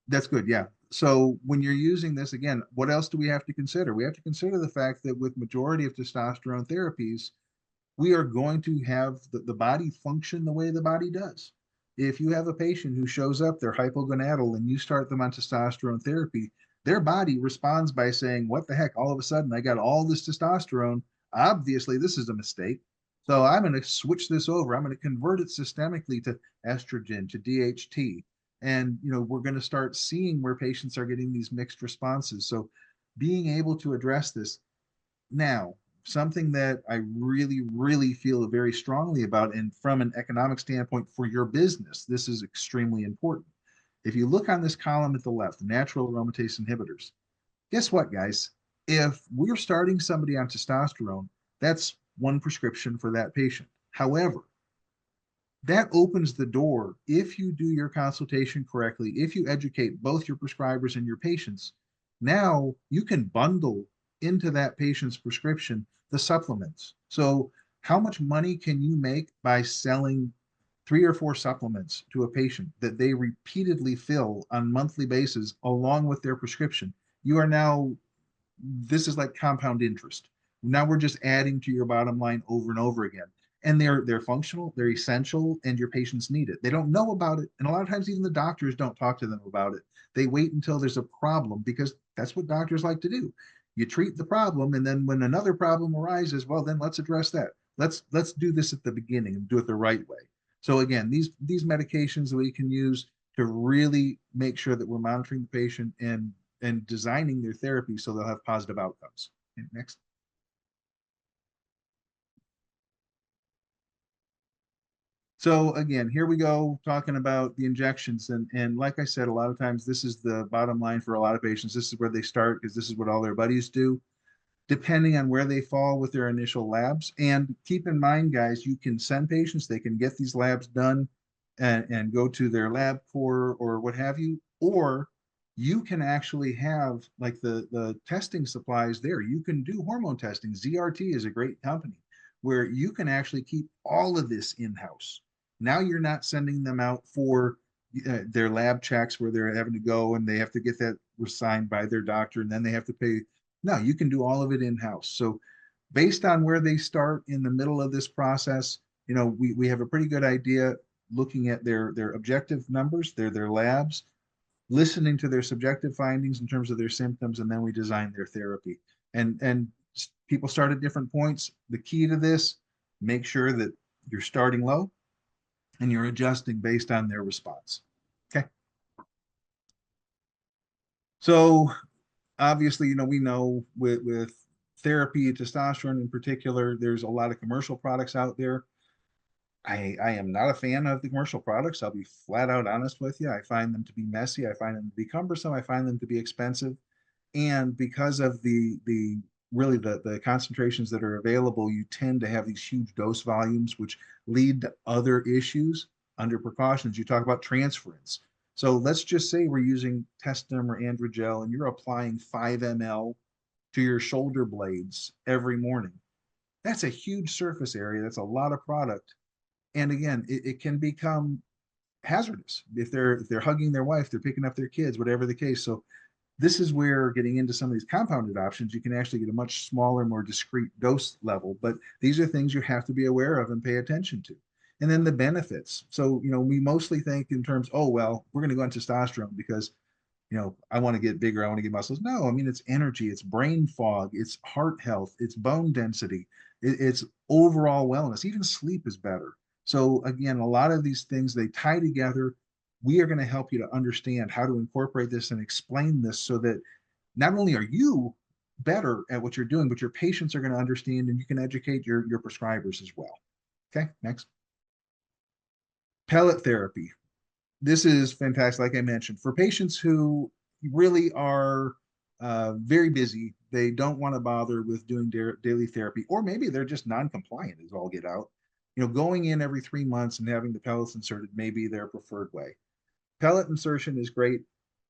B: That's good. Yeah. So when you're using this again, what else do we have to consider? We have to consider the fact that with majority of testosterone therapies, we are going to have the body function the way the body does. If you have a patient who shows up, they're hypogonadal, and you start them on testosterone therapy, their body responds by saying, what the heck? All of a sudden, I got all this testosterone. Obviously, this is a mistake. So I'm going to switch this over. I'm going to convert it systemically to estrogen, to DHT. And we're going to start seeing where patients are getting these mixed responses. So being able to address this now, something that I really, really feel very strongly about, and from an economic standpoint for your business, this is extremely important. If you look on this column at the left, natural aromatase inhibitors, guess what, guys? If we're starting somebody on testosterone, that's one prescription for that patient. However, that opens the door, if you do your consultation correctly, if you educate both your prescribers and your patients, now you can bundle into that patient's prescription the supplements. So how much money can you make by selling 3 or 4 supplements to a patient that they repeatedly fill on monthly basis along with their prescription? You are now, this is like compound interest. Now we're just adding to your bottom line over and over again. And they're functional, they're essential, and your patients need it. They don't know about it, and a lot of times even the doctors don't talk to them about it. They wait until there's a problem, because that's what doctors like to do. You treat the problem, and then when another problem arises, well, then let's address that. Let's do this at the beginning and do it the right way. So again, these medications that we can use to really make sure that we're monitoring the patient and designing their therapy so they'll have positive outcomes. Okay, next. So again, here we go talking about the injections. And like I said, a lot of times this is the bottom line for a lot of patients. This is where they start because this is what all their buddies do, depending on where they fall with their initial labs. And keep in mind, guys, you can send patients, they can get these labs done and go to their LabCorp or what have you, or you can actually have like the testing supplies there. You can do hormone testing. ZRT is a great company where you can actually keep all of this in-house. Now you're not sending them out for their lab checks where they're having to go and they have to get that signed by their doctor and then they have to pay. No, you can do all of it in-house. So based on where they start in the middle of this process, we have a pretty good idea looking at their objective numbers, their labs, listening to their subjective findings in terms of their symptoms, and then we design their therapy. And people start at different points. The key to this, make sure that you're starting low and you're adjusting based on their response. Okay. So obviously, we know with therapy, testosterone in particular, there's a lot of commercial products out there. I am not a fan of the commercial products. I'll be flat out honest with you. I find them to be messy. I find them to be cumbersome. I find them to be expensive. And because of the really the concentrations that are available, you tend to have these huge dose volumes, which lead to other issues under precautions. You talk about transference. So let's just say we're using Testim or Androgel and you're applying 5 ml to your shoulder blades every morning. That's a huge surface area. That's a lot of product. And again, it can become hazardous if they're hugging their wife, they're picking up their kids, whatever the case. So this is where getting into some of these compounded options, you can actually get a much smaller, more discrete dose level. But these are things you have to be aware of and pay attention to. And then the benefits. So, we mostly think in terms, oh, well, we're going to go on testosterone because, I want to get bigger, I want to get muscles. No, I mean, it's energy, it's brain fog, it's heart health, it's bone density, it's overall wellness. Even sleep is better. So, again, a lot of these things, they tie together. We are going to help you to understand how to incorporate this and explain this so that not only are you better at what you're doing, but your patients are going to understand and you can educate your prescribers as well. Okay, next. Pellet therapy. This is fantastic, like I mentioned, for patients who really are very busy. They don't want to bother with doing daily therapy, or maybe they're just non-compliant as all get out. Going in every 3 months and having the pellets inserted may be their preferred way. Pellet insertion is great.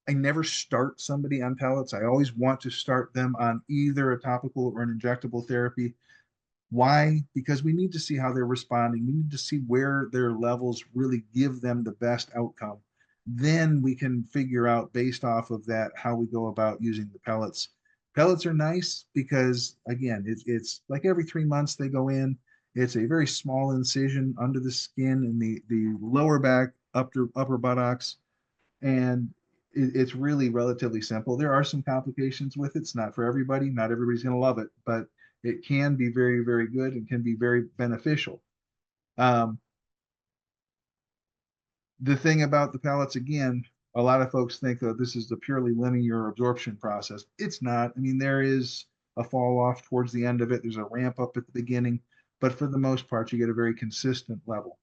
B: I never start somebody on pellets. I always want to start them on either a topical or an injectable therapy. Why? Because we need to see how they're responding. We need to see where their levels really give them the best outcome. Then we can figure out based off of that how we go about using the pellets. Pellets are nice because, again, it's like every 3 months they go in. It's a very small incision under the skin in the lower back, upper buttocks, and it's really relatively simple. There are some complications with it. It's not for everybody. Not everybody's going to love it, but it can be very, very good and can be very beneficial. Um, the thing about the pellets, again, a lot of folks think that this is a purely linear absorption process. It's not. I mean, there is a fall off towards the end of it. There's a ramp up at the beginning, but for the most part, you get a very consistent level.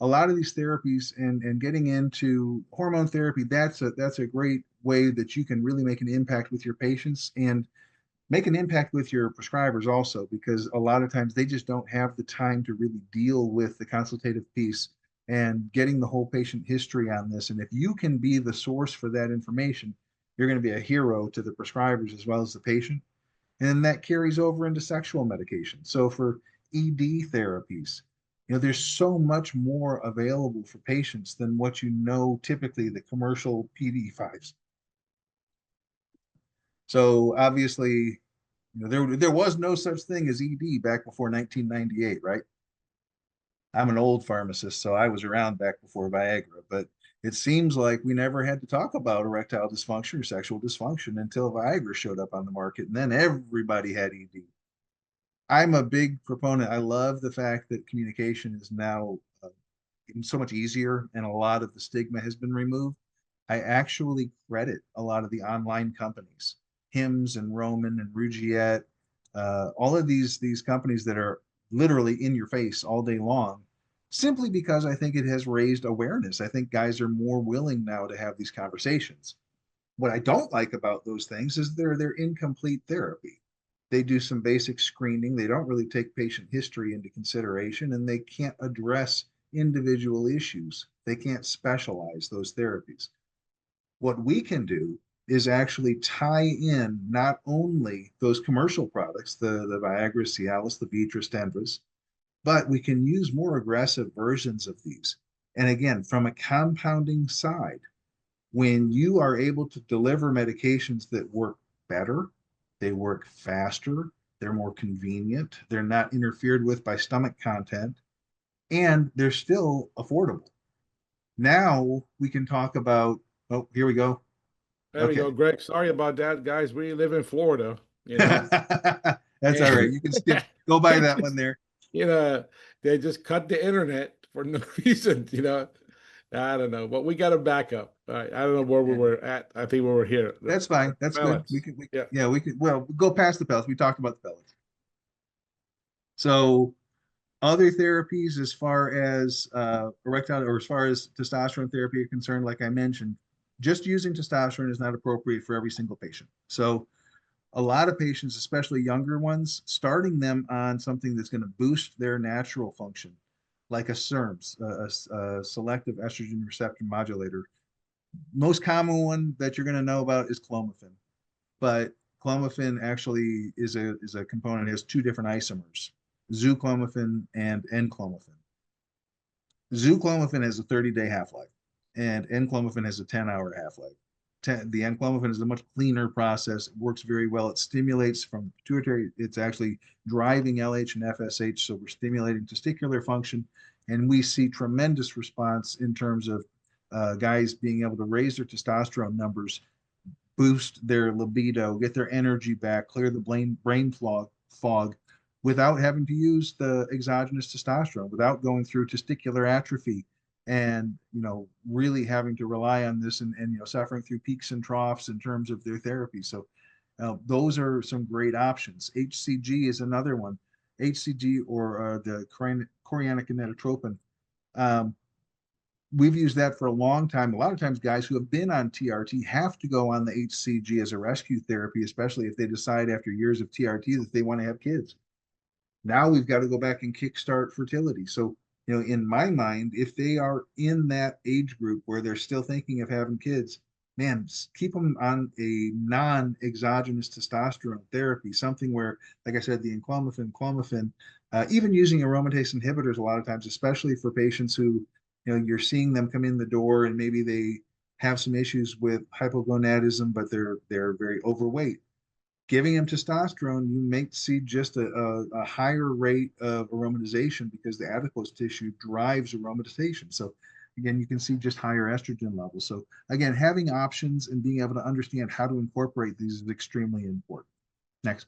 B: A lot of these therapies and getting into hormone therapy, that's a great way that you can really make an impact with your patients and make an impact with your prescribers also, because a lot of times they just don't have the time to really deal with the consultative piece and getting the whole patient history on this. And if you can be the source for that information, you're going to be a hero to the prescribers as well as the patient. And that carries over into sexual medication. So for ED therapies, there's so much more available for patients than what typically the commercial PD5s. So obviously, there was no such thing as ED back before 1998, right? I'm an old pharmacist, so I was around back before Viagra, but it seems like we never had to talk about erectile dysfunction or sexual dysfunction until Viagra showed up on the market, and then everybody had ED. I'm a big proponent. I love the fact that communication is now so much easier and a lot of the stigma has been removed. I actually credit a lot of the online companies, Hims and Roman and Rugiet, all of these companies that are literally in your face all day long, simply because I think it has raised awareness. I think guys are more willing now to have these conversations. What I don't like about those things is they're incomplete therapy. They do some basic screening. They don't really take patient history into consideration, and they can't address individual issues. They can't specialize those therapies. What we can do is actually tie in not only those commercial products, the Viagra, Cialis, the Viatris, Tenvas, but we can use more aggressive versions of these. And again, from a compounding side, when you are able to deliver medications that work better, they work faster, they're more convenient, they're not interfered with by stomach content, and they're still affordable. Now we can talk about, oh, here we go.
A: There we
B: Okay.
A: go, Greg. Sorry about that, guys. We live in Florida,
B: That's all right.
A: and
B: You can skip, go by that one there.
A: you know, they just cut the internet for no reason, I don't know, but we got a backup. All right. I don't know where we
B: Yeah.
A: were at. I think we were here.
B: That's fine. That's good.
A: Balance. Yeah.
B: Yeah, we could, well, go past the pellets. We talked about the pellets. So other therapies, as far as erectile or as far as testosterone therapy are concerned, like I mentioned, just using testosterone is not appropriate for every single patient. So a lot of patients, especially younger ones, starting them on something that's going to boost their natural function, like a SERMs, a selective estrogen receptor modulator. Most common one that you're going to know about is clomiphene, but clomiphene actually is a component. It has two different isomers, zooclomiphene and N-clomiphene. Zooclomiphene has a 30-day half-life, and N-clomiphene has a 10-hour half-life. The N-clomiphene is a much cleaner process. It works very well. It stimulates from the pituitary. It's actually driving LH and FSH, so we're stimulating testicular function, and we see tremendous response in terms of guys being able to raise their testosterone numbers, boost their libido, get their energy back, clear the brain fog without having to use the exogenous testosterone, without going through testicular atrophy and really having to rely on this and suffering through peaks and troughs in terms of their therapy. So those are some great options. HCG is another one. HCG or the chorionic gonadotropin. We've used that for a long time. A lot of times guys who have been on TRT have to go on the HCG as a rescue therapy, especially if they decide after years of TRT that they want to have kids. Now we've got to go back and kickstart fertility. So, in my mind, if they are in that age group where they're still thinking of having kids, man, keep them on a non-exogenous testosterone therapy, something where, like I said, the clomiphene, even using aromatase inhibitors a lot of times, especially for patients who, you're seeing them come in the door and maybe they have some issues with hypogonadism, but they're very overweight. Giving them testosterone, you may see just a higher rate of aromatization because the adipose tissue drives aromatization. So again, you can see just higher estrogen levels. So again, having options and being able to understand how to incorporate these is extremely important. Next.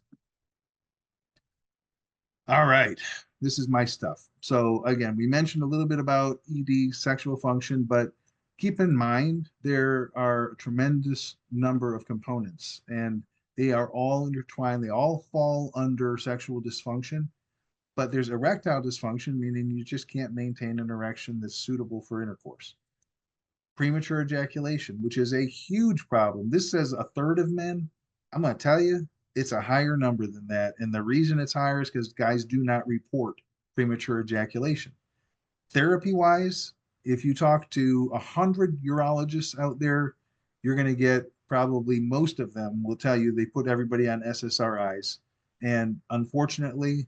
B: All right, this is my stuff. So again, we mentioned a little bit about ED, sexual function, but keep in mind there are a tremendous number of components and they are all intertwined. They all fall under sexual dysfunction, but there's erectile dysfunction, meaning you just can't maintain an erection that's suitable for intercourse. Premature ejaculation, which is a huge problem. This says a third of men. I'm going to tell you, it's a higher number than that. And the reason it's higher is because guys do not report premature ejaculation. Therapy-wise, if you talk to 100 urologists out there, you're going to get probably most of them will tell you they put everybody on SSRIs. And unfortunately,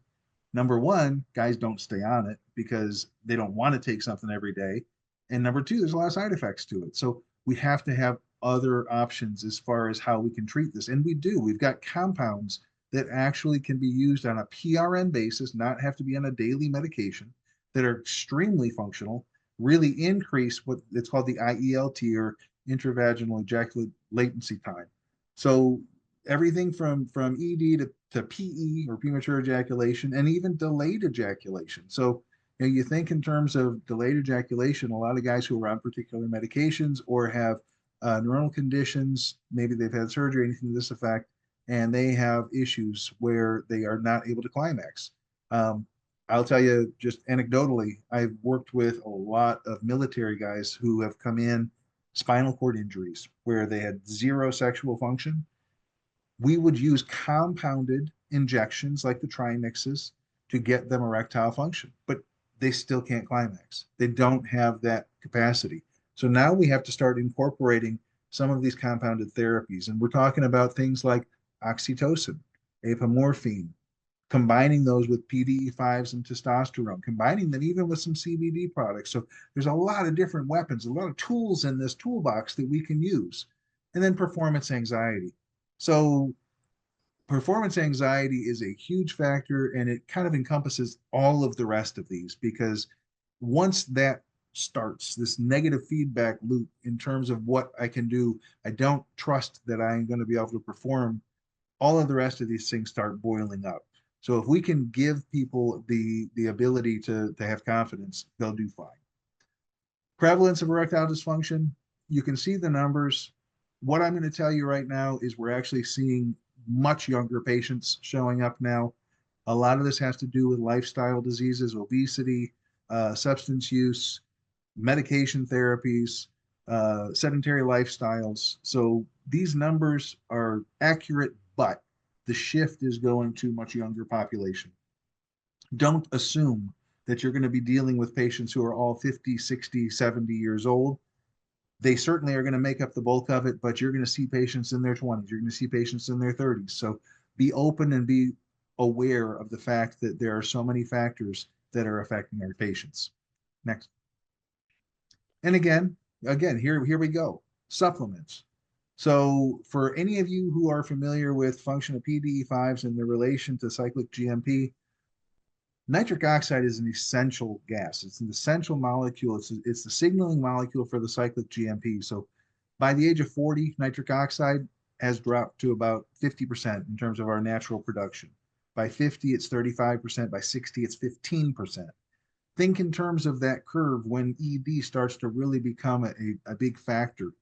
B: number one, guys don't stay on it because they don't want to take something every day. And number two, there's a lot of side effects to it. So we have to have other options as far as how we can treat this. And we do. We've got compounds that actually can be used on a PRN basis, not have to be on a daily medication, that are extremely functional, really increase what it's called the IELT or intravaginal ejaculate latency time. So everything from ED to PE or premature ejaculation and even delayed ejaculation. So you think in terms of delayed ejaculation, a lot of guys who are on particular medications or have neuronal conditions, maybe they've had surgery, anything to this effect, and they have issues where they are not able to climax. I'll tell you just anecdotally, I've worked with a lot of military guys who have come in spinal cord injuries where they had zero sexual function. We would use compounded injections like the trimixes to get them erectile function, but they still can't climax. They don't have that capacity. So now we have to start incorporating some of these compounded therapies. And we're talking about things like oxytocin, apomorphine, combining those with PDE5s and testosterone, combining them even with some CBD products. So there's a lot of different weapons, a lot of tools in this toolbox that we can use. And then performance anxiety. So performance anxiety is a huge factor and it kind of encompasses all of the rest of these because once that starts, this negative feedback loop in terms of what I can do, I don't trust that I'm going to be able to perform, all of the rest of these things start boiling up. So if we can give people the ability to have confidence, they'll do fine. Prevalence of erectile dysfunction, you can see the numbers. What I'm going to tell you right now is we're actually seeing much younger patients showing up now. A lot of this has to do with lifestyle diseases, obesity, substance use, medication therapies, sedentary lifestyles. So these numbers are accurate, but the shift is going to much younger population. Don't assume that you're going to be dealing with patients who are all 50, 60, 70 years old. They certainly are going to make up the bulk of it, but you're going to see patients in their 20s. You're going to see patients in their 30s. So be open and be aware of the fact that there are so many factors that are affecting our patients. Next. And again, here we go. Supplements. So for any of you who are familiar with function of PDE5s and their relation to cyclic GMP, nitric oxide is an essential gas. It's an essential molecule. It's the signaling molecule for the cyclic GMP. So by the age of 40, nitric oxide has dropped to about 50% in terms of our natural production. By 50, it's 35%. By 60, it's 15%. Think in terms of that curve when ED starts to really become a big factor.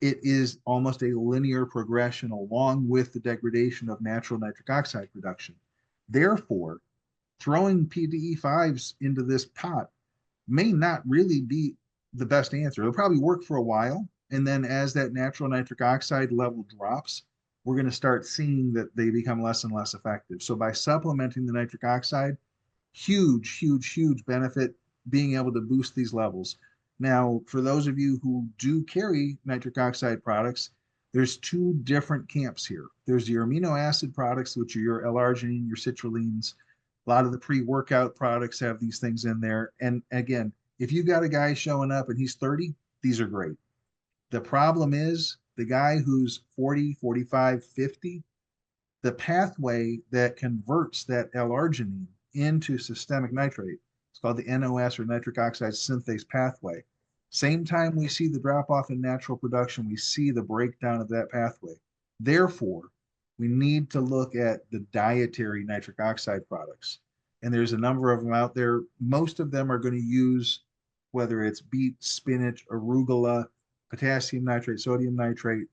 B: It is almost a linear progression along with the degradation of natural nitric oxide production. Therefore, throwing PDE5s into this pot may not really be the best answer. It'll probably work for a while. And then as that natural nitric oxide level drops, we're going to start seeing that they become less and less effective. So by supplementing the nitric oxide, huge benefit being able to boost these levels. Now, for those of you who do carry nitric oxide products, there's two different camps here. There's your amino acid products, which are your L-arginine, your citrulline. A lot of the pre-workout products have these things in there. And again, if you got a guy showing up and he's 30, these are great. The problem is the guy who's 40, 45, 50, the pathway that converts that L-arginine into systemic nitrate, it's called the NOS or nitric oxide synthase pathway. Same time we see the drop off in natural production, we see the breakdown of that pathway. Therefore, we need to look at the dietary nitric oxide products. And there's a number of them out there. Most of them are going to use, whether it's beet, spinach, arugula, potassium nitrate, sodium nitrate,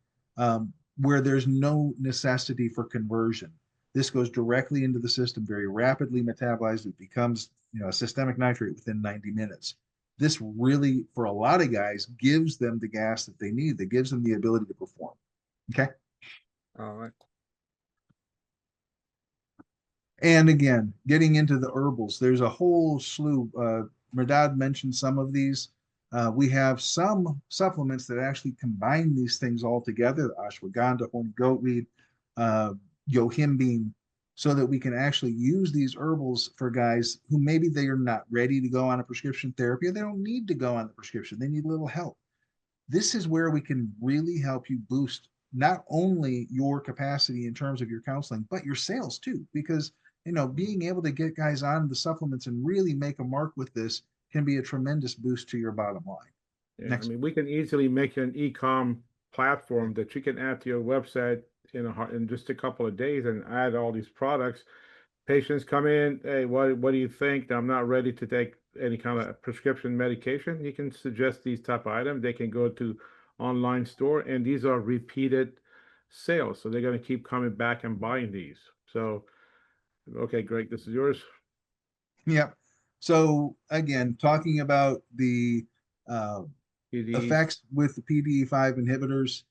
B: where there's no necessity for conversion. This goes directly into the system, very rapidly metabolized. It becomes, a systemic nitrate within 90 minutes. This really, for a lot of guys, gives them the gas that they need. That gives them the ability to perform. Okay.
A: All right.
B: And again, getting into the herbals, there's a whole slew. Mehrdad mentioned some of these. We have some supplements that actually combine these things all together, ashwagandha, horny goatweed, yohimbine, so that we can actually use these herbals for guys who maybe they are not ready to go on a prescription therapy, or they don't need to go on the prescription. They need a little help. This is where we can really help you boost not only your capacity in terms of your counseling, but your sales too, because being able to get guys on the supplements and really make a mark with this can be a tremendous boost to your bottom line.
A: Yeah,
B: Next.
A: I mean, we can easily make an e-com platform that you can add to your website in just a couple of days and add all these products. Patients come in, hey, what do you think? I'm not ready to take any kind of prescription medication. You can suggest these type of items. They can go to online store, and these are repeated sales, so they're going to keep coming back and buying these. So, okay, Greg, this is yours.
B: Yep. So again, talking about the effects with the PDE5 inhibitors,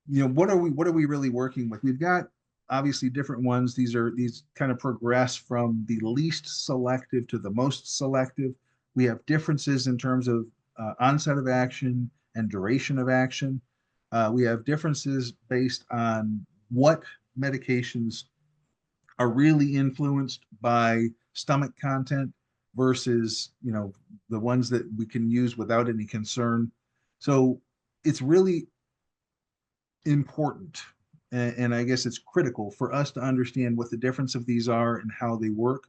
B: what are we really working with? We've got obviously different ones. These kind of progress from the least selective to the most selective. We have differences in terms of onset of action and duration of action. We have differences based on what medications are really influenced by stomach content versus the ones that we can use without any concern. So it's really important, and I guess it's critical for us to understand what the difference of these are and how they work.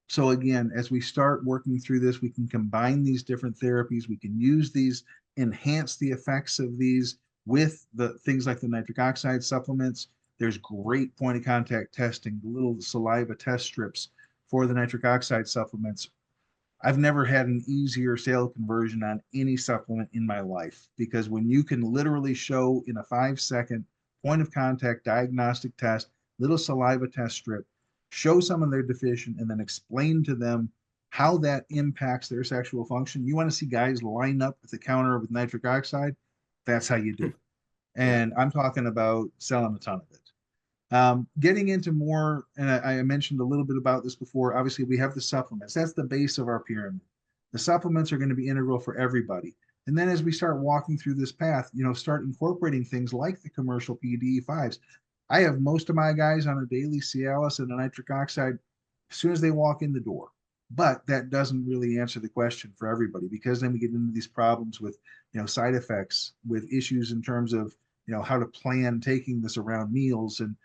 B: So again, as we start working through this, we can combine these different therapies. We can use these, enhance the effects of these with the things like the nitric oxide supplements. There's great point of contact testing, the little saliva test strips for the nitric oxide supplements. I've never had an easier sale conversion on any supplement in my life, because when you can literally show in a 5-second point of contact diagnostic test, little saliva test strip, show someone they're deficient, and then explain to them how that impacts their sexual function. You want to see guys line up at the counter with nitric oxide? That's how you do it. And I'm talking about selling a ton of it. Getting into more, and I mentioned a little bit about this before. Obviously, we have the supplements. That's the base of our pyramid. The supplements are going to be integral for everybody. And then as we start walking through this path, start incorporating things like the commercial PDE5s. I have most of my guys on a daily Cialis and a nitric oxide as soon as they walk in the door. But that doesn't really answer the question for everybody, because then we get into these problems with, side effects, with issues in terms of, how to plan taking this around meals, and,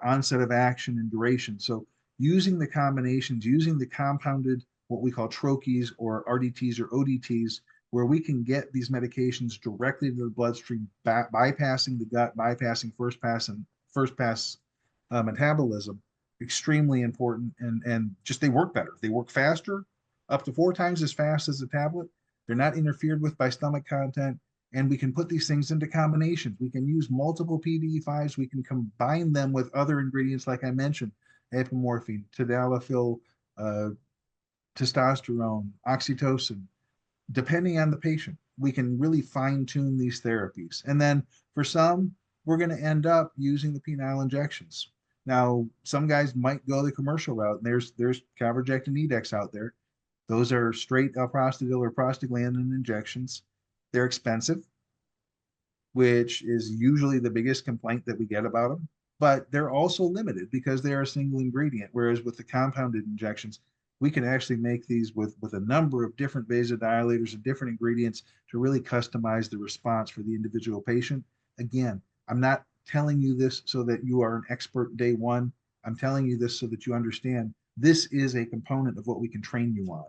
B: onset of action and duration. So using the combinations, using the compounded, what we call troches or RDTs or ODTs, where we can get these medications directly to the bloodstream, bypassing the gut, bypassing first pass metabolism, extremely important. And just they work better. They work faster, up to 4 times as fast as a tablet. They're not interfered with by stomach content. And we can put these things into combinations. We can use multiple PDE5s. We can combine them with other ingredients, like I mentioned, apomorphine, tadalafil, testosterone, oxytocin. Depending on the patient, we can really fine tune these therapies. And then for some, we're going to end up using the penile injections. Now, some guys might go the commercial route, and there's Caverject and Edex out there. Those are straight prostadil or prostaglandin injections. They're expensive, which is usually the biggest complaint that we get about them, but they're also limited because they are a single ingredient. Whereas with the compounded injections, we can actually make these with a number of different vasodilators and different ingredients to really customize the response for the individual patient. Again, I'm not telling you this so that you are an expert day one. I'm telling you this so that you understand this is a component of what we can train you on.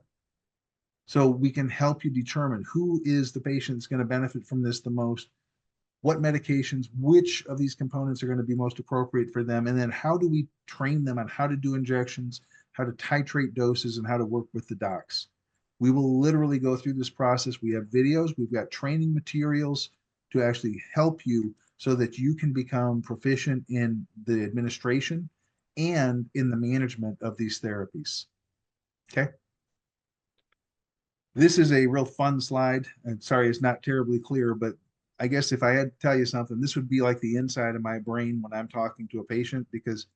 B: So we can help you determine who is the patient that's going to benefit from this the most, what medications, which of these components are going to be most appropriate for them, and then how do we train them on how to do injections, how to titrate doses, and how to work with the docs. We will literally go through this process. We have videos, we've got training materials to actually help you so that you can become proficient in the administration and in the management of these therapies. Okay. This is a real fun slide. And sorry, it's not terribly clear, but I guess if I had to tell you something, this would be like the inside of my brain when I'm talking to a patient, because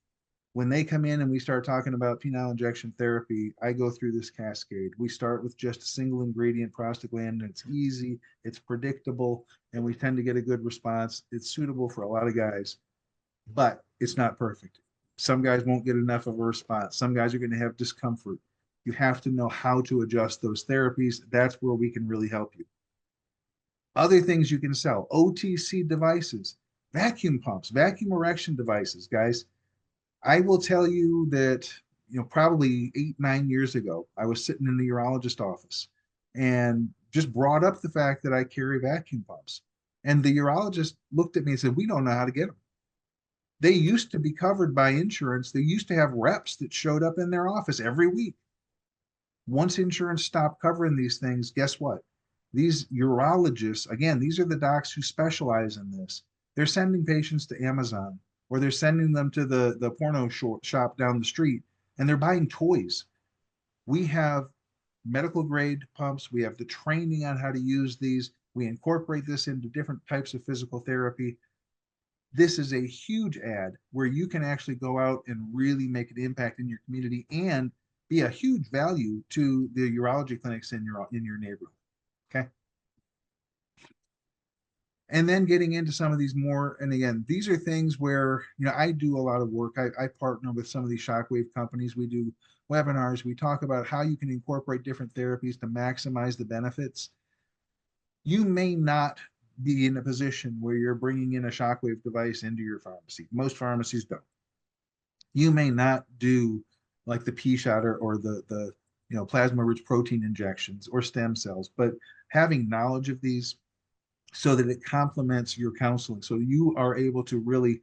B: when they come in and we start talking about penile injection therapy, I go through this cascade. We start with just a single ingredient prostaglandin. It's easy, it's predictable, and we tend to get a good response. It's suitable for a lot of guys, but it's not perfect. Some guys won't get enough of a response. Some guys are going to have discomfort. You have to know how to adjust those therapies. That's where we can really help you. Other things you can sell, OTC devices, vacuum pumps, vacuum erection devices, guys. I will tell you that, probably 8, 9 years ago, I was sitting in the urologist office and just brought up the fact that I carry vacuum pumps. And the urologist looked at me and said, "We don't know how to get them." They used to be covered by insurance. They used to have reps that showed up in their office every week. Once insurance stopped covering these things, guess what? These urologists, again, these are the docs who specialize in this. They're sending patients to Amazon, or they're sending them to the porno shop down the street, and they're buying toys. We have medical grade pumps. We have the training on how to use these. We incorporate this into different types of physical therapy. This is a huge ad where you can actually go out and really make an impact in your community and be a huge value to the urology clinics in your neighborhood. Okay. And then getting into some of these more, and again, these are things where, I do a lot of work. I partner with some of these shockwave companies. We do webinars. We talk about how you can incorporate different therapies to maximize the benefits. You may not be in a position where you're bringing in a shockwave device into your pharmacy. Most pharmacies don't. You may not do like the P shot or the plasma rich protein injections or stem cells, but having knowledge of these so that it complements your counseling, so you are able to really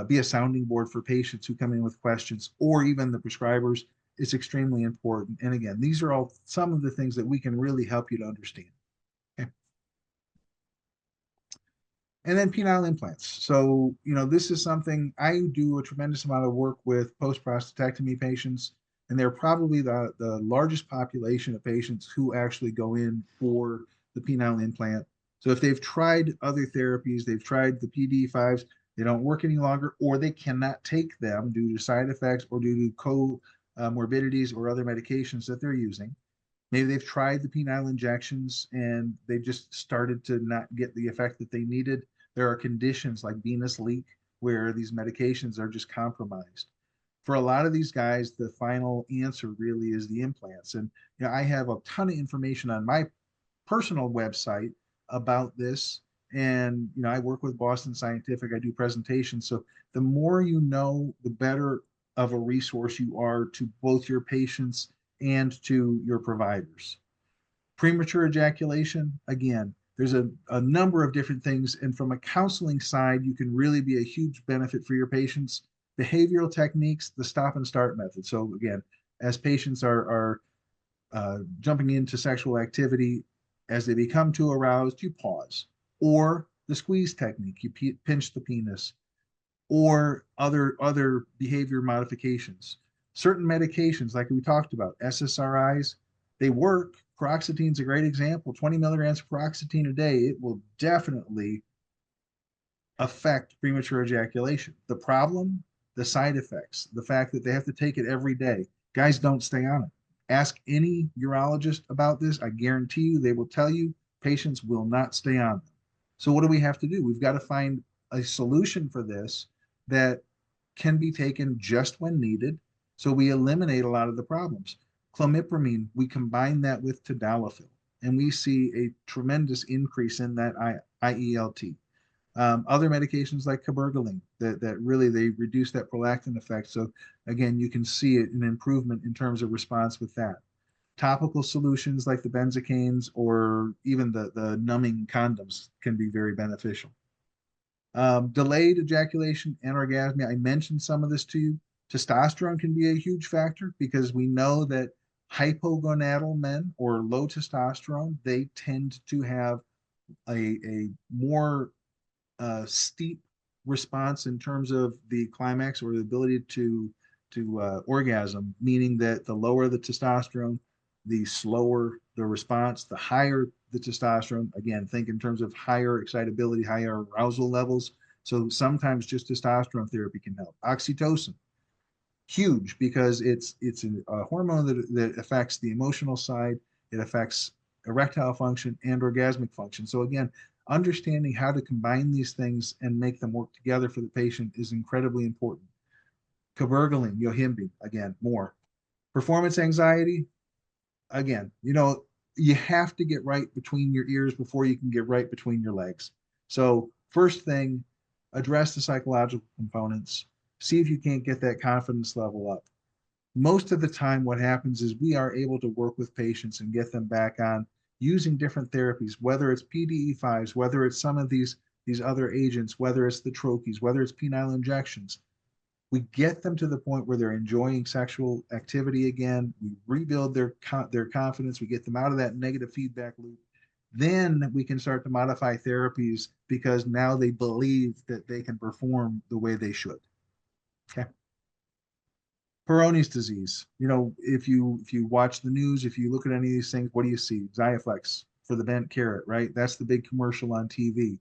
B: be a sounding board for patients who come in with questions, or even the prescribers, is extremely important. And again, these are all some of the things that we can really help you to understand. Okay. And then penile implants. So, this is something I do a tremendous amount of work with post-prostatectomy patients, and they're probably the largest population of patients who actually go in for the penile implant. So if they've tried other therapies, they've tried the PDE5s, they don't work any longer, or they cannot take them due to side effects or due to comorbidities or other medications that they're using. Maybe they've tried the penile injections and they've just started to not get the effect that they needed. There are conditions like venous leak where these medications are just compromised. For a lot of these guys, the final answer really is the implants. And I have a ton of information on my personal website about this. And I work with Boston Scientific. I do presentations. So the more you know, the better of a resource you are to both your patients and to your providers. Premature ejaculation, again, there's a number of different things. And from a counseling side, you can really be a huge benefit for your patients. Behavioral techniques, the stop and start method. So again, as patients are jumping into sexual activity, as they become too aroused, you pause. Or the squeeze technique, you pinch the penis, or other behavior modifications. Certain medications, like we talked about, SSRIs, they work. Paroxetine is a great example. 20 milligrams of paroxetine a day, it will definitely affect premature ejaculation. The problem, the side effects, the fact that they have to take it every day. Guys don't stay on it. Ask any urologist about this. I guarantee you they will tell you patients will not stay on them. So what do we have to do? We've got to find a solution for this that can be taken just when needed. So we eliminate a lot of the problems. Clomipramine, we combine that with tadalafil, and we see a tremendous increase in that IELT. Other medications like cabergoline that really they reduce that prolactin effect. So again, you can see it, an improvement in terms of response with that. Topical solutions like the benzocaines or even the numbing condoms can be very beneficial. Delayed ejaculation and orgasmia, I mentioned some of this to you. Testosterone can be a huge factor because we know that hypogonadal men or low testosterone, they tend to have a more steep response in terms of the climax or the ability to orgasm, meaning that the lower the testosterone, the slower the response, the higher the testosterone. Again, think in terms of higher excitability, higher arousal levels. So sometimes just testosterone therapy can help. Oxytocin, huge because it's a hormone that affects the emotional side. It affects erectile function and orgasmic function. So again, understanding how to combine these things and make them work together for the patient is incredibly important. Cabergoline, yohimbine, again, more. Performance anxiety, again, you have to get right between your ears before you can get right between your legs. So first thing, address the psychological components. See if you can't get that confidence level up. Most of the time, what happens is we are able to work with patients and get them back on using different therapies, whether it's PDE5s, whether it's some of these other agents, whether it's the troches, whether it's penile injections. We get them to the point where they're enjoying sexual activity again. We rebuild their confidence. We get them out of that negative feedback loop. Then we can start to modify therapies because now they believe that they can perform the way they should. Okay. Peyronie's disease. If you watch the news, if you look at any of these things, what do you see? Xiaflex for the bent carrot, right? That's the big commercial on TV.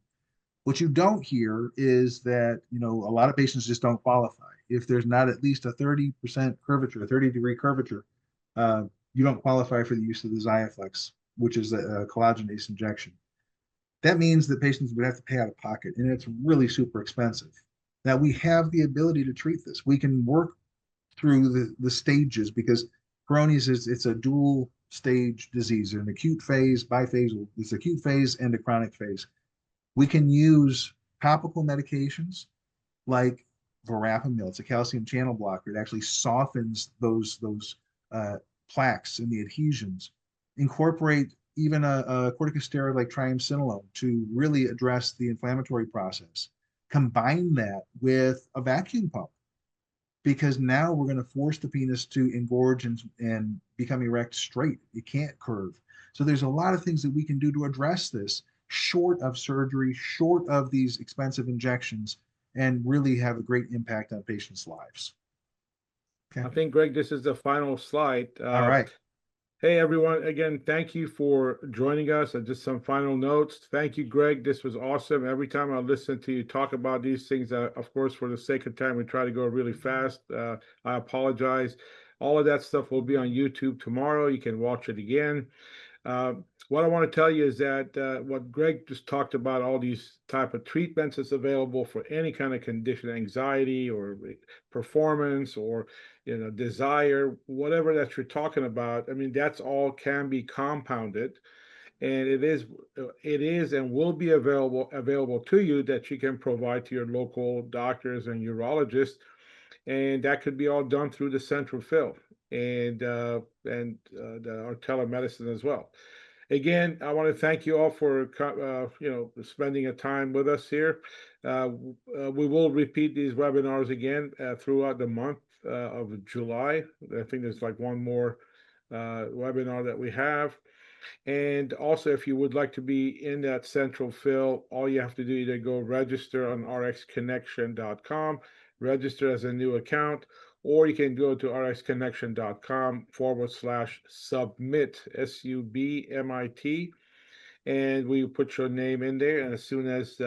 B: What you don't hear is that, a lot of patients just don't qualify. If there's not at least a 30% curvature, a 30-degree curvature, you don't qualify for the use of the Xiaflex, which is a collagenase injection. That means that patients would have to pay out of pocket, and it's really super expensive. Now, we have the ability to treat this. We can work through the stages because Peyronie's it's a dual stage disease, an acute phase, biphasal. It's acute phase and a chronic phase. We can use topical medications like verapamil. It's a calcium channel blocker. It actually softens those plaques and the adhesions. Incorporate even a corticosteroid like triamcinolone to really address the inflammatory process. Combine that with a vacuum pump because now we're going to force the penis to engorge and become erect straight. It can't curve. So there's a lot of things that we can do to address this short of surgery, short of these expensive injections, and really have a great impact on patients' lives.
A: Okay. I think, Greg, this is the final slide.
B: All right.
A: Hey, everyone. Again, thank you for joining us. And just some final notes. Thank you, Greg. This was awesome. Every time I listen to you talk about these things, of course, for the sake of time, we try to go really fast. I apologize. All of that stuff will be on YouTube tomorrow. You can watch it again. Uh, what I want to tell you is that what Greg just talked about, all these type of treatments that's available for any kind of condition, anxiety or performance or desire, whatever that you're talking about. I mean, that's all can be compounded, and it is and will be available to you that you can provide to your local doctors and urologists, and that could be all done through the central fill and our telemedicine as well. Again, I want to thank you all for spending a time with us here. We will repeat these webinars again throughout the month of July. I think there's like one more webinar that we have. And also, if you would like to be in that central fill, all you have to do is either go register on rxconnection.com, register as a new account, or you can go to rxconnection.com/submit, SUBMIT, and we put your name in there. And as soon as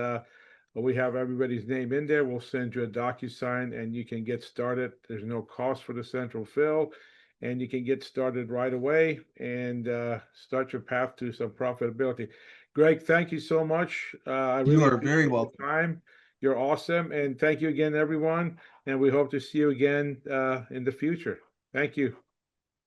A: we have everybody's name in there, we'll send you a DocuSign and you can get started. There's no cost for the central fill, and you can get started right away and start your path to some profitability. Greg, thank you so much. I
B: You
A: really
B: are very
A: appreciate
B: welcome.
A: your time. You're awesome. And thank you again, everyone. And we hope to see you again in the future. Thank you.